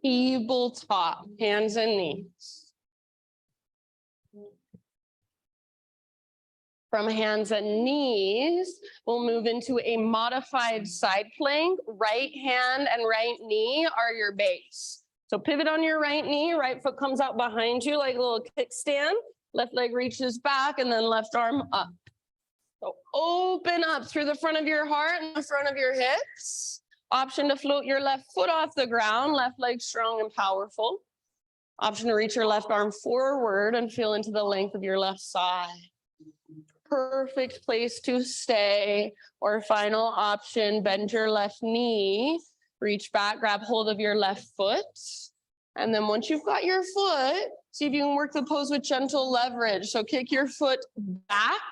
Tabletop, hands and knees. From hands and knees, we'll move into a modified side plank. Right hand and right knee are your base. So pivot on your right knee, right foot comes out behind you like a little kickstand. Left leg reaches back and then left arm up. So open up through the front of your heart and the front of your hips. Option to float your left foot off the ground, left leg strong and powerful. Option to reach your left arm forward and feel into the length of your left side. Perfect place to stay. Or final option, bend your left knee, reach back, grab hold of your left foot. And then once you've got your foot, see if you can work the pose with gentle leverage. So kick your foot back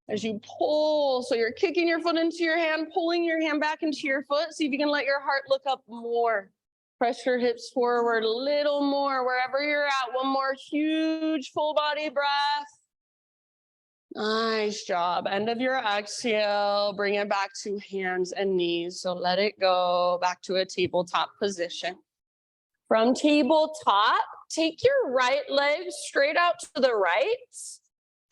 as you pull. So you're kicking your foot into your hand, pulling your hand back into your foot. See if you can let your heart look up more. Press your hips forward a little more wherever you're at. One more huge full body breath. Nice job. End of your exhale, bring it back to hands and knees. So let it go back to a tabletop position. From tabletop, take your right leg straight out to the right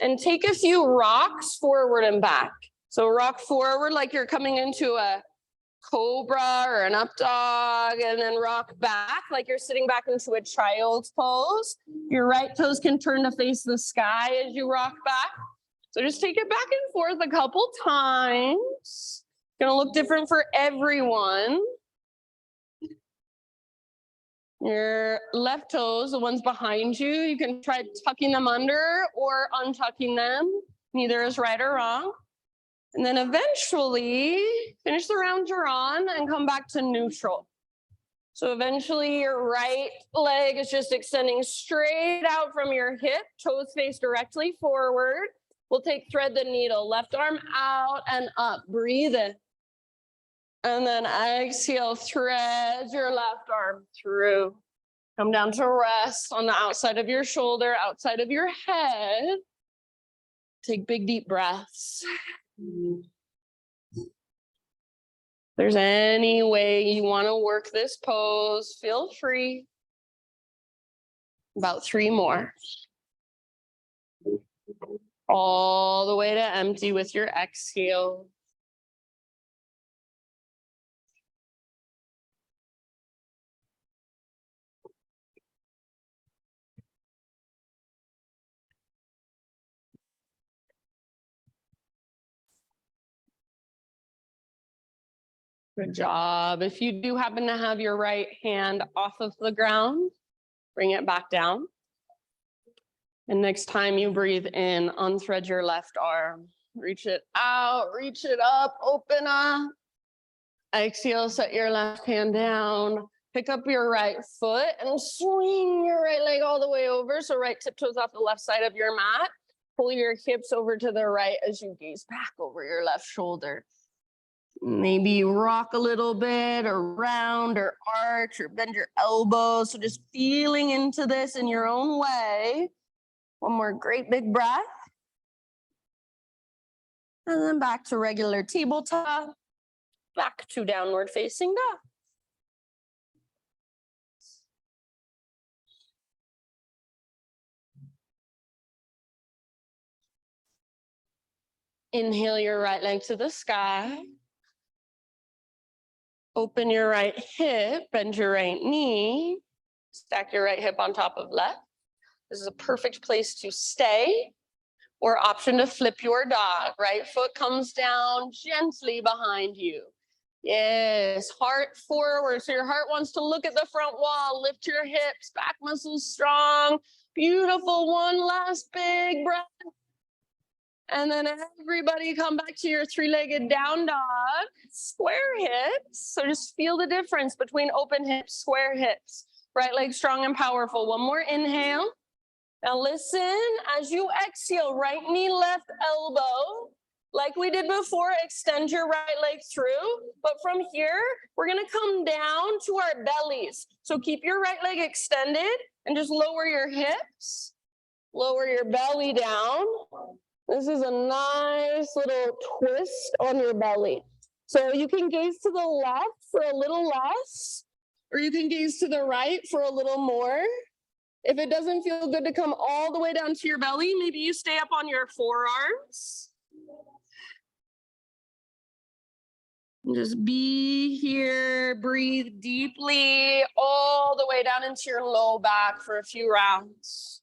and take a few rocks forward and back. So rock forward like you're coming into a cobra or an up dog, and then rock back like you're sitting back into a child's pose. Your right toes can turn to face the sky as you rock back. So just take it back and forth a couple times. Gonna look different for everyone. Your left toes, the ones behind you, you can try tucking them under or untucking them. Neither is right or wrong. And then eventually finish the round you're on and come back to neutral. So eventually your right leg is just extending straight out from your hip, toes face directly forward. We'll take thread the needle, left arm out and up, breathe in. And then exhale, thread your left arm through. Come down to rest on the outside of your shoulder, outside of your head. Take big, deep breaths. If there's any way you want to work this pose, feel free. About 3 more. All the way to empty with your exhale. Good job. If you do happen to have your right hand off of the ground, bring it back down. And next time you breathe in, unthread your left arm. Reach it out, reach it up, open up. Exhale, set your left hand down. Pick up your right foot and swing your right leg all the way over. So right tiptoes off the left side of your mat. Pull your hips over to the right as you gaze back over your left shoulder. Maybe rock a little bit or round or arch or bend your elbows. So just feeling into this in your own way. One more great big breath. And then back to regular tabletop. Back to downward facing dog. Inhale your right leg to the sky. Open your right hip, bend your right knee. Stack your right hip on top of left. This is a perfect place to stay or option to flip your dog. Right foot comes down gently behind you. Yes, heart forward. So your heart wants to look at the front wall. Lift your hips, back muscles strong. Beautiful. One last big breath. And then everybody come back to your 3-legged down dog, square hips. So just feel the difference between open hips, square hips. Right leg strong and powerful. One more inhale. Now listen, as you exhale, right knee, left elbow. Like we did before, extend your right leg through. But from here, we're gonna come down to our bellies. So keep your right leg extended and just lower your hips. Lower your belly down. This is a nice little twist on your belly. So you can gaze to the left for a little less, or you can gaze to the right for a little more. If it doesn't feel good to come all the way down to your belly, maybe you stay up on your forearms. Just be here, breathe deeply all the way down into your low back for a few rounds.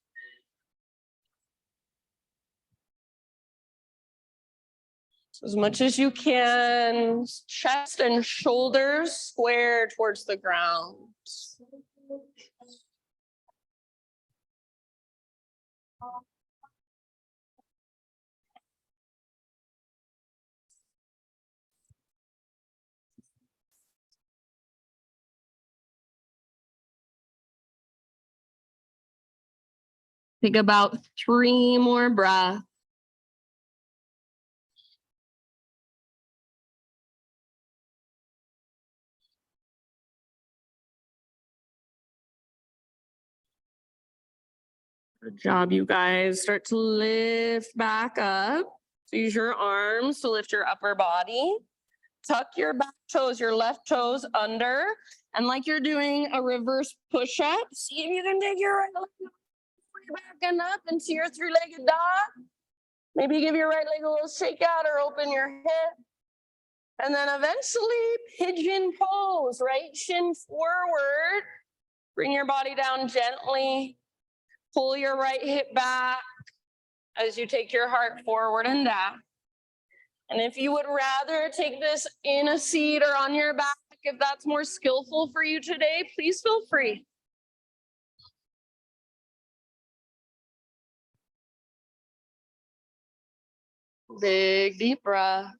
As much as you can, chest and shoulders square towards the ground. Take about 3 more breaths. Good job, you guys. Start to lift back up. So use your arms to lift your upper body. Tuck your back toes, your left toes under. And like you're doing a reverse push-up, see if you can take your right leg back and up into your three-legged dog. Maybe give your right leg a little shake out or open your hip. And then eventually pigeon pose, right shin forward. Bring your body down gently. Pull your right hip back as you take your heart forward and down. And if you would rather take this in a seat or on your back, if that's more skillful for you today, please feel free. Big deep breath.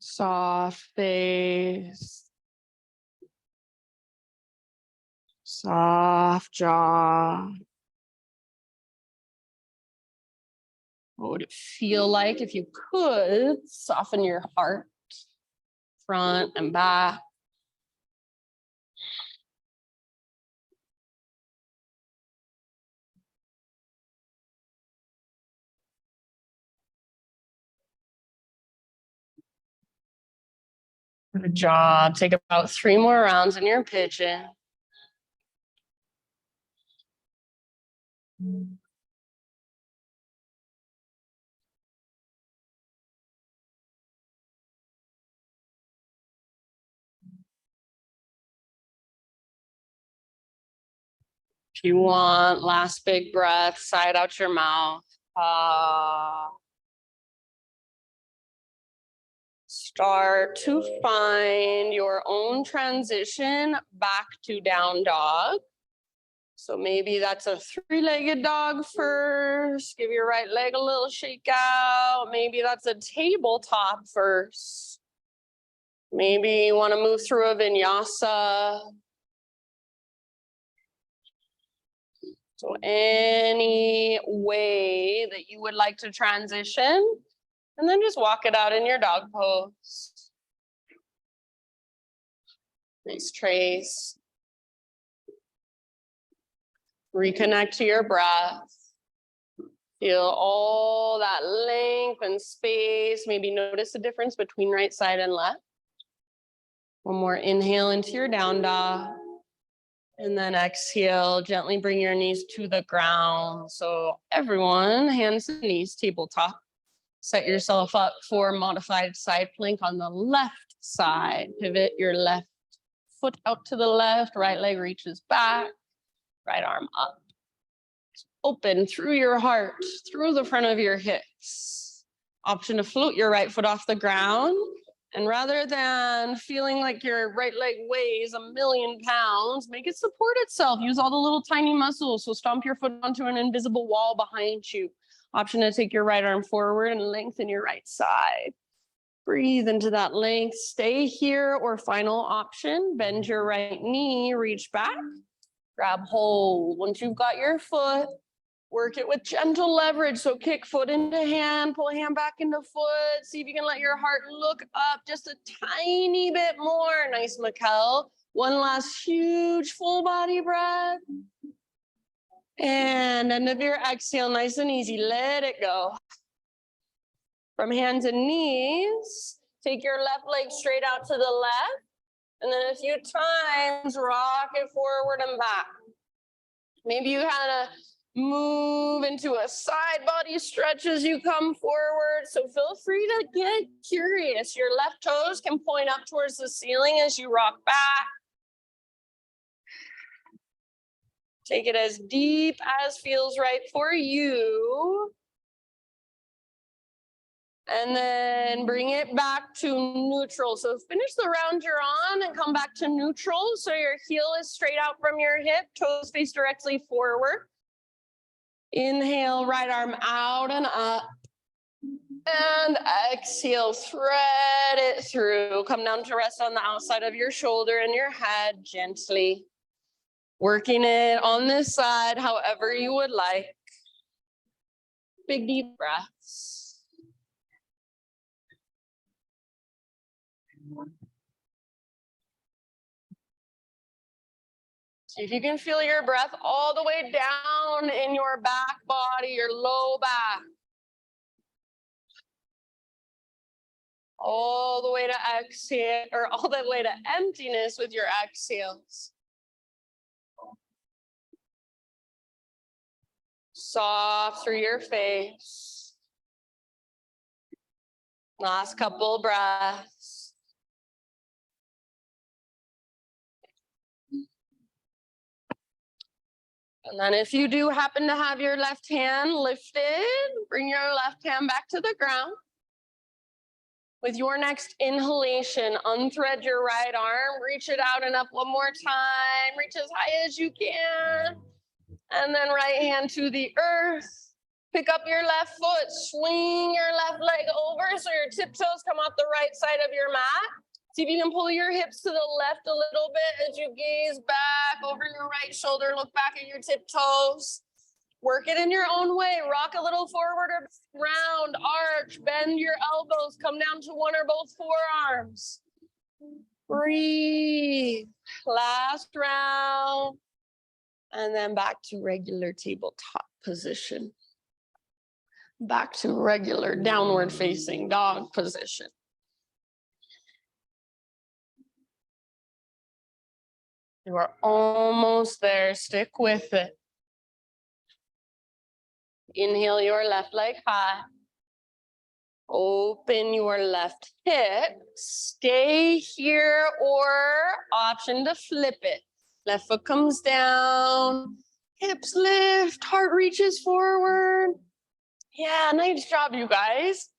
Soft face. Soft jaw. What would it feel like if you could soften your heart, front and back? Good job. Take about 3 more rounds in your pigeon. If you want, last big breath, side out your mouth. Start to find your own transition back to down dog. So maybe that's a 3-legged dog first. Give your right leg a little shake out. Maybe that's a tabletop first. Maybe you want to move through a vinyasa. So any way that you would like to transition, and then just walk it out in your dog pose. Nice trace. Reconnect to your breath. Feel all that length and space. Maybe notice the difference between right side and left. One more inhale into your down dog. And then exhale, gently bring your knees to the ground. So everyone, hands and knees, tabletop. Set yourself up for modified side plank on the left side. Pivot your left foot out to the left, right leg reaches back, right arm up. Open through your heart, through the front of your hips. Option to float your right foot off the ground. And rather than feeling like your right leg weighs 1,000,000 pounds, make it support itself. Use all the little tiny muscles. So stomp your foot onto an invisible wall behind you. Option to take your right arm forward and lengthen your right side. Breathe into that length. Stay here, or final option, bend your right knee, reach back, grab hold. Once you've got your foot, work it with gentle leverage. So kick foot into hand, pull hand back into foot. See if you can let your heart look up just a tiny bit more. Nice, Mikkel. One last huge full body breath. And end of your exhale, nice and easy. Let it go. From hands and knees, take your left leg straight out to the left. And then a few times, rock it forward and back. Maybe you kind of move into a side body stretch as you come forward. So feel free to get curious. Your left toes can point up towards the ceiling as you rock back. Take it as deep as feels right for you. And then bring it back to neutral. So finish the round you're on and come back to neutral. So your heel is straight out from your hip, toes face directly forward. Inhale, right arm out and up. And exhale, thread it through. Come down to rest on the outside of your shoulder and your head gently. Working it on this side, however you would like. Big deep breaths. See if you can feel your breath all the way down in your back body, your low back. All the way to exhale, or all the way to emptiness with your exhales. Soft through your face. Last couple breaths. And then if you do happen to have your left hand lifted, bring your left hand back to the ground. With your next inhalation, unthread your right arm, reach it out and up one more time, reach as high as you can. And then right hand to the earth. Pick up your left foot, swing your left leg over so your tiptoes come off the right side of your mat. See if you can pull your hips to the left a little bit as you gaze back over your right shoulder, look back at your tiptoes. Work it in your own way. Rock a little forward or round, arch, bend your elbows, come down to one or both forearms. Breathe. Last round. And then back to regular tabletop position. Back to regular downward facing dog position. You are almost there. Stick with it. Inhale your left leg high. Open your left hip. Stay here or option to flip it. Left foot comes down. Hips lift. Heart reaches forward. Yeah, nice job, you guys.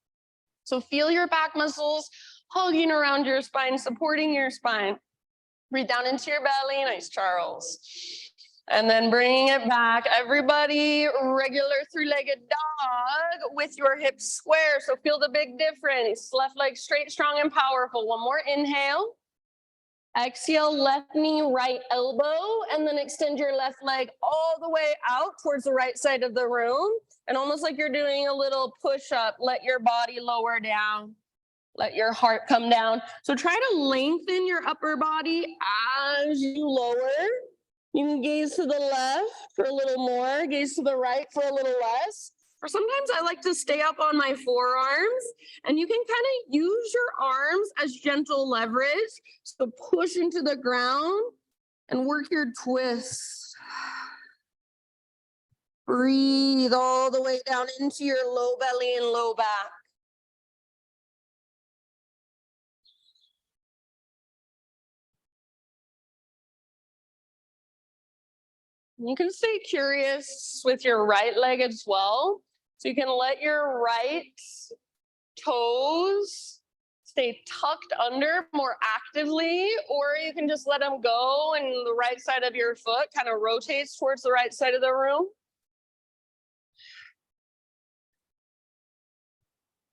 So feel your back muscles hugging around your spine, supporting your spine. Breathe down into your belly. Nice, Charles. And then bring it back. Everybody, regular three-legged dog with your hips square. So feel the big difference. Left leg straight, strong, and powerful. One more inhale. Exhale, left knee, right elbow, and then extend your left leg all the way out towards the right side of the room. And almost like you're doing a little push-up, let your body lower down. Let your heart come down. So try to lengthen your upper body as you lower. You can gaze to the left for a little more, gaze to the right for a little less. Or sometimes I like to stay up on my forearms, and you can kind of use your arms as gentle leverage. So push into the ground and work your twists. Breathe all the way down into your low belly and low back. You can stay curious with your right leg as well. So you can let your right toes stay tucked under more actively, or you can just let them go and the right side of your foot kind of rotates towards the right side of the room.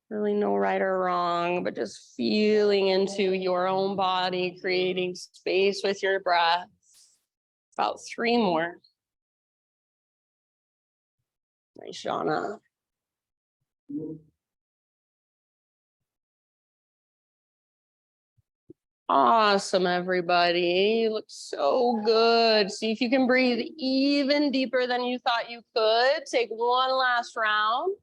Really no right or wrong, but just feeling into your own body, creating space with your breath. About 3 more. Nice, Shauna. Awesome, everybody. You look so good. See if you can breathe even deeper than you thought you could. Take one last round.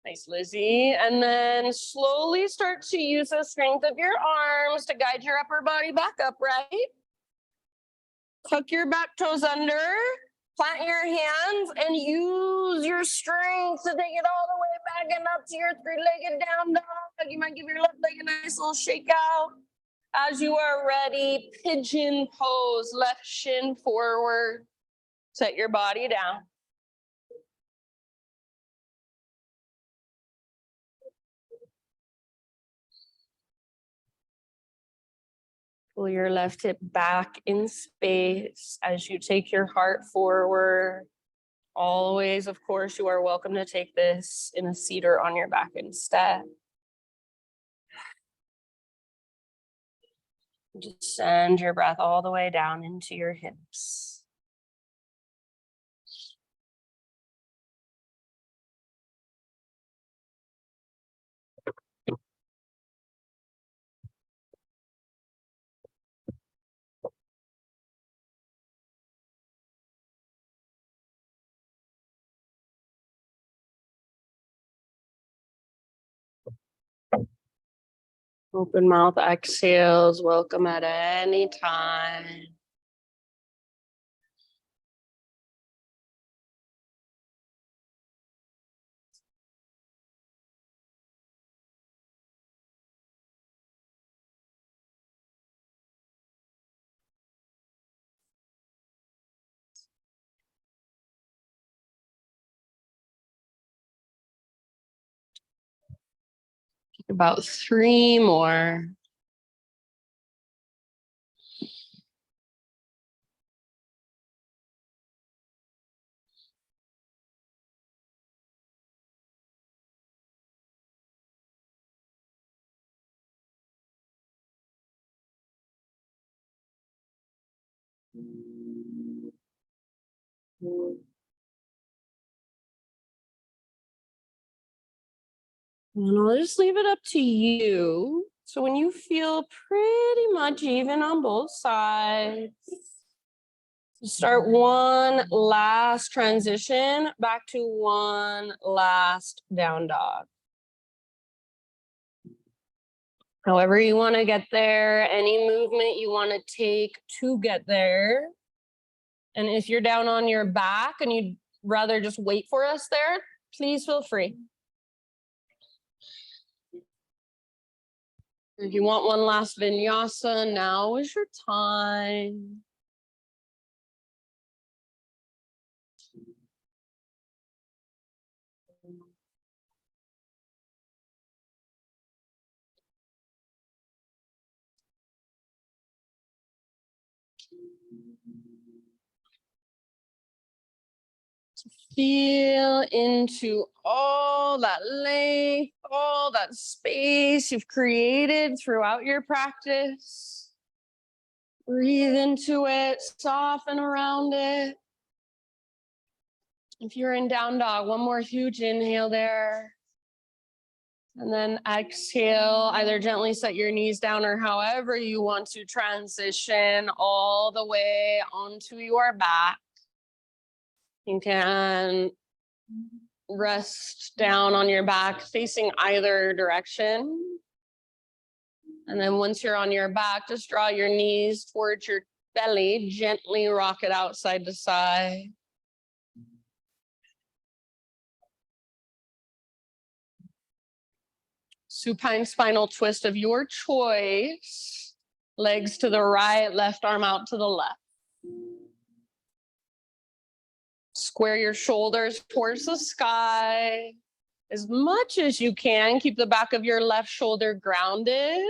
Nice, Lizzie. And then slowly start to use the strength of your arms to guide your upper body back upright. Tuck your back toes under. Plant your hands and use your strength to take it all the way back and up to your three-legged down dog. You might give your left leg a nice little shake out. As you are ready, pigeon pose, left shin forward. Set your body down. Pull your left hip back in space as you take your heart forward. Always, of course, you are welcome to take this in a seat or on your back instead. Just send your breath all the way down into your hips. Open mouth exhales, welcome at any time. About 3 more. And I'll just leave it up to you. So when you feel pretty much even on both sides, start one last transition back to one last down dog. However you want to get there, any movement you want to take to get there. And if you're down on your back and you'd rather just wait for us there, please feel free. If you want one last vinyasa, now is your time. Feel into all that length, all that space you've created throughout your practice. Breathe into it, soften around it. If you're in down dog, one more huge inhale there. And then exhale, either gently set your knees down or however you want to transition all the way onto your back. You can rest down on your back facing either direction. And then once you're on your back, just draw your knees towards your belly, gently rock it out side to side. Supine spinal twist of your choice. Legs to the right, left arm out to the left. Square your shoulders towards the sky. As much as you can, keep the back of your left shoulder grounded.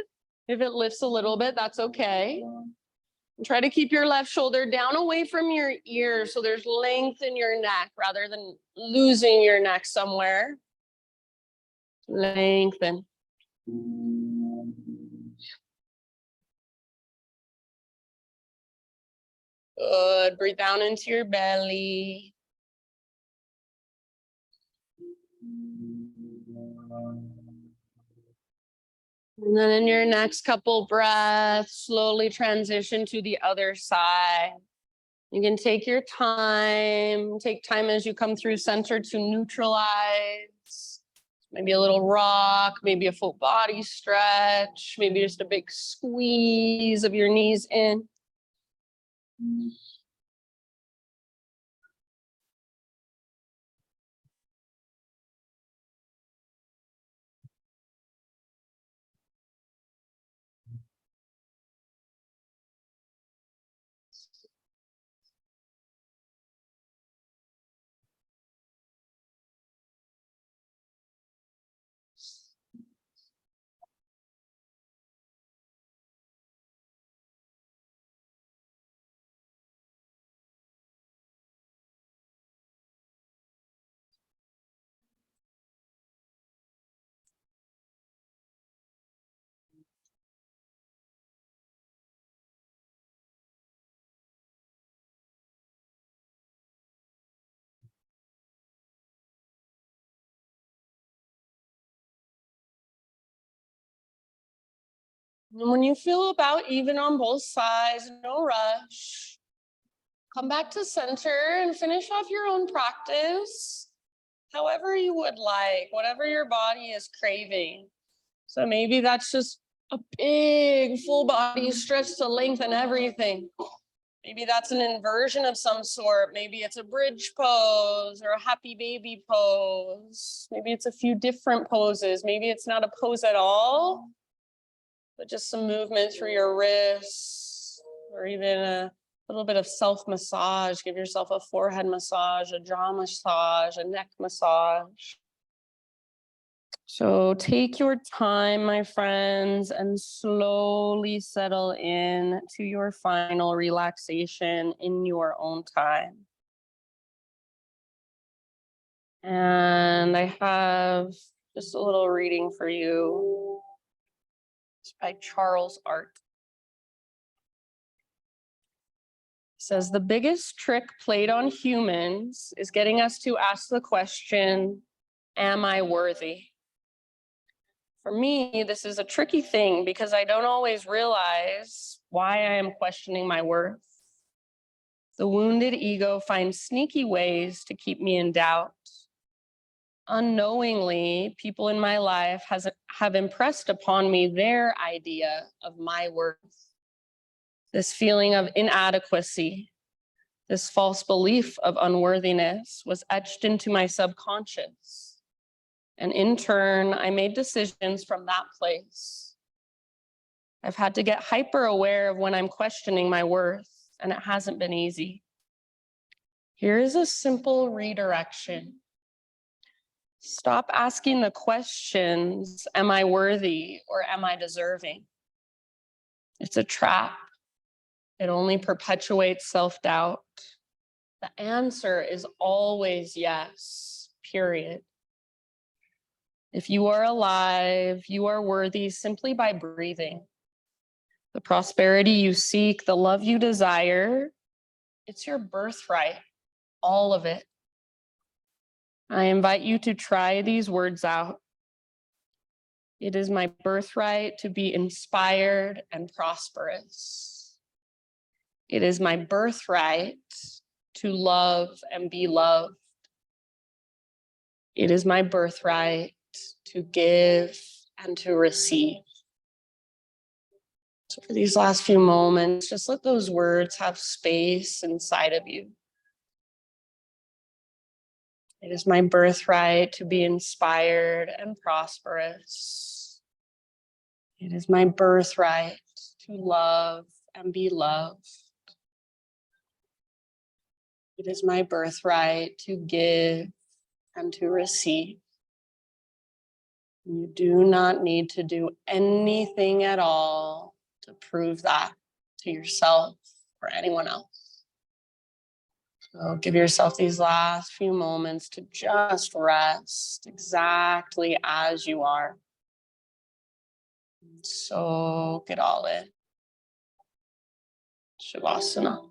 If it lifts a little bit, that's okay. And try to keep your left shoulder down away from your ear so there's length in your neck rather than losing your neck somewhere. Lengthen. Good. Breathe down into your belly. And then in your next couple breaths, slowly transition to the other side. You can take your time. Take time as you come through center to neutralize. Maybe a little rock, maybe a full body stretch, maybe just a big squeeze of your knees in. And when you feel about even on both sides, no rush. Come back to center and finish off your own practice however you would like, whatever your body is craving. So maybe that's just a big full body stretch to lengthen everything. Maybe that's an inversion of some sort. Maybe it's a bridge pose or a happy baby pose. Maybe it's a few different poses. Maybe it's not a pose at all, but just some movement through your wrists, or even a little bit of self-massage. Give yourself a forehead massage, a jaw massage, a neck massage. So take your time, my friends, and slowly settle in to your final relaxation in your own time. And I have just a little reading for you. It's by Charles Art. It says, the biggest trick played on humans is getting us to ask the question, am I worthy? For me, this is a tricky thing because I don't always realize why I am questioning my worth. The wounded ego finds sneaky ways to keep me in doubt. Unknowingly, people in my life have impressed upon me their idea of my worth. This feeling of inadequacy, this false belief of unworthiness was etched into my subconscious. And in turn, I made decisions from that place. I've had to get hyper aware of when I'm questioning my worth, and it hasn't been easy. Here is a simple redirection. Stop asking the questions, am I worthy or am I deserving? It's a trap. It only perpetuates self-doubt. The answer is always yes, period. If you are alive, you are worthy simply by breathing. The prosperity you seek, the love you desire, it's your birthright, all of it. I invite you to try these words out. It is my birthright to be inspired and prosperous. It is my birthright to love and be loved. It is my birthright to give and to receive. So for these last few moments, just let those words have space inside of you. It is my birthright to be inspired and prosperous. It is my birthright to love and be loved. It is my birthright to give and to receive. You do not need to do anything at all to prove that to yourself or anyone else. So give yourself these last few moments to just rest exactly as you are. Soak it all in. Shavasana.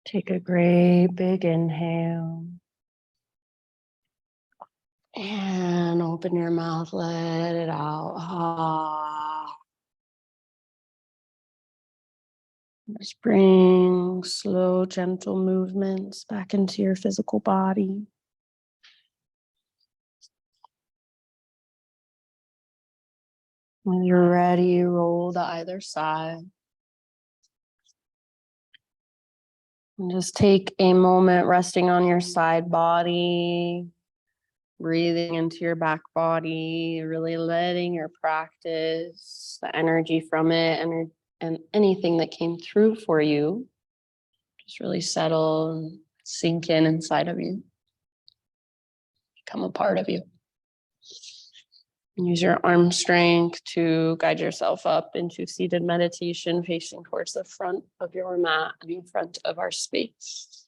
Take a great big inhale. And open your mouth, let it out. Ah. Just bring slow, gentle movements back into your physical body. When you're ready, roll to either side. And just take a moment resting on your side body, breathing into your back body, really letting your practice, the energy from it, and anything that came through for you, just really settle and sink in inside of you, become a part of you. Use your arm strength to guide yourself up into seated meditation, facing towards the front of your mat and in front of our space.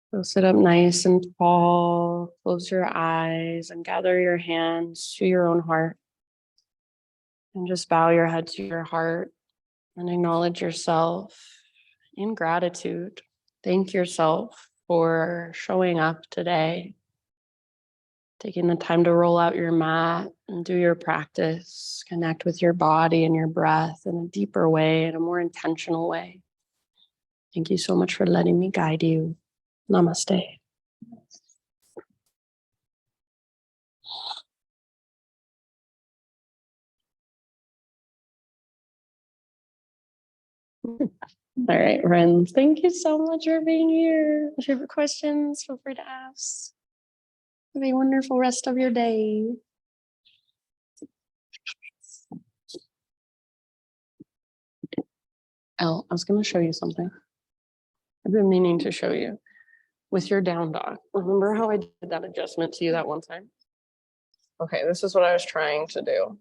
So sit up nice and tall, close your eyes and gather your hands to your own heart. And just bow your head to your heart and acknowledge yourself in gratitude. Thank yourself for showing up today, taking the time to roll out your mat and do your practice, connect with your body and your breath in a deeper way, in a more intentional way. Thank you so much for letting me guide you. Namaste. All right, friends, thank you so much for being here. If you have questions, feel free to ask. Have a wonderful rest of your day. Elle, I was going to show you something. I've been meaning to show you with your down dog. Remember how I did that adjustment to you that one time? Okay, this is what I was trying to do.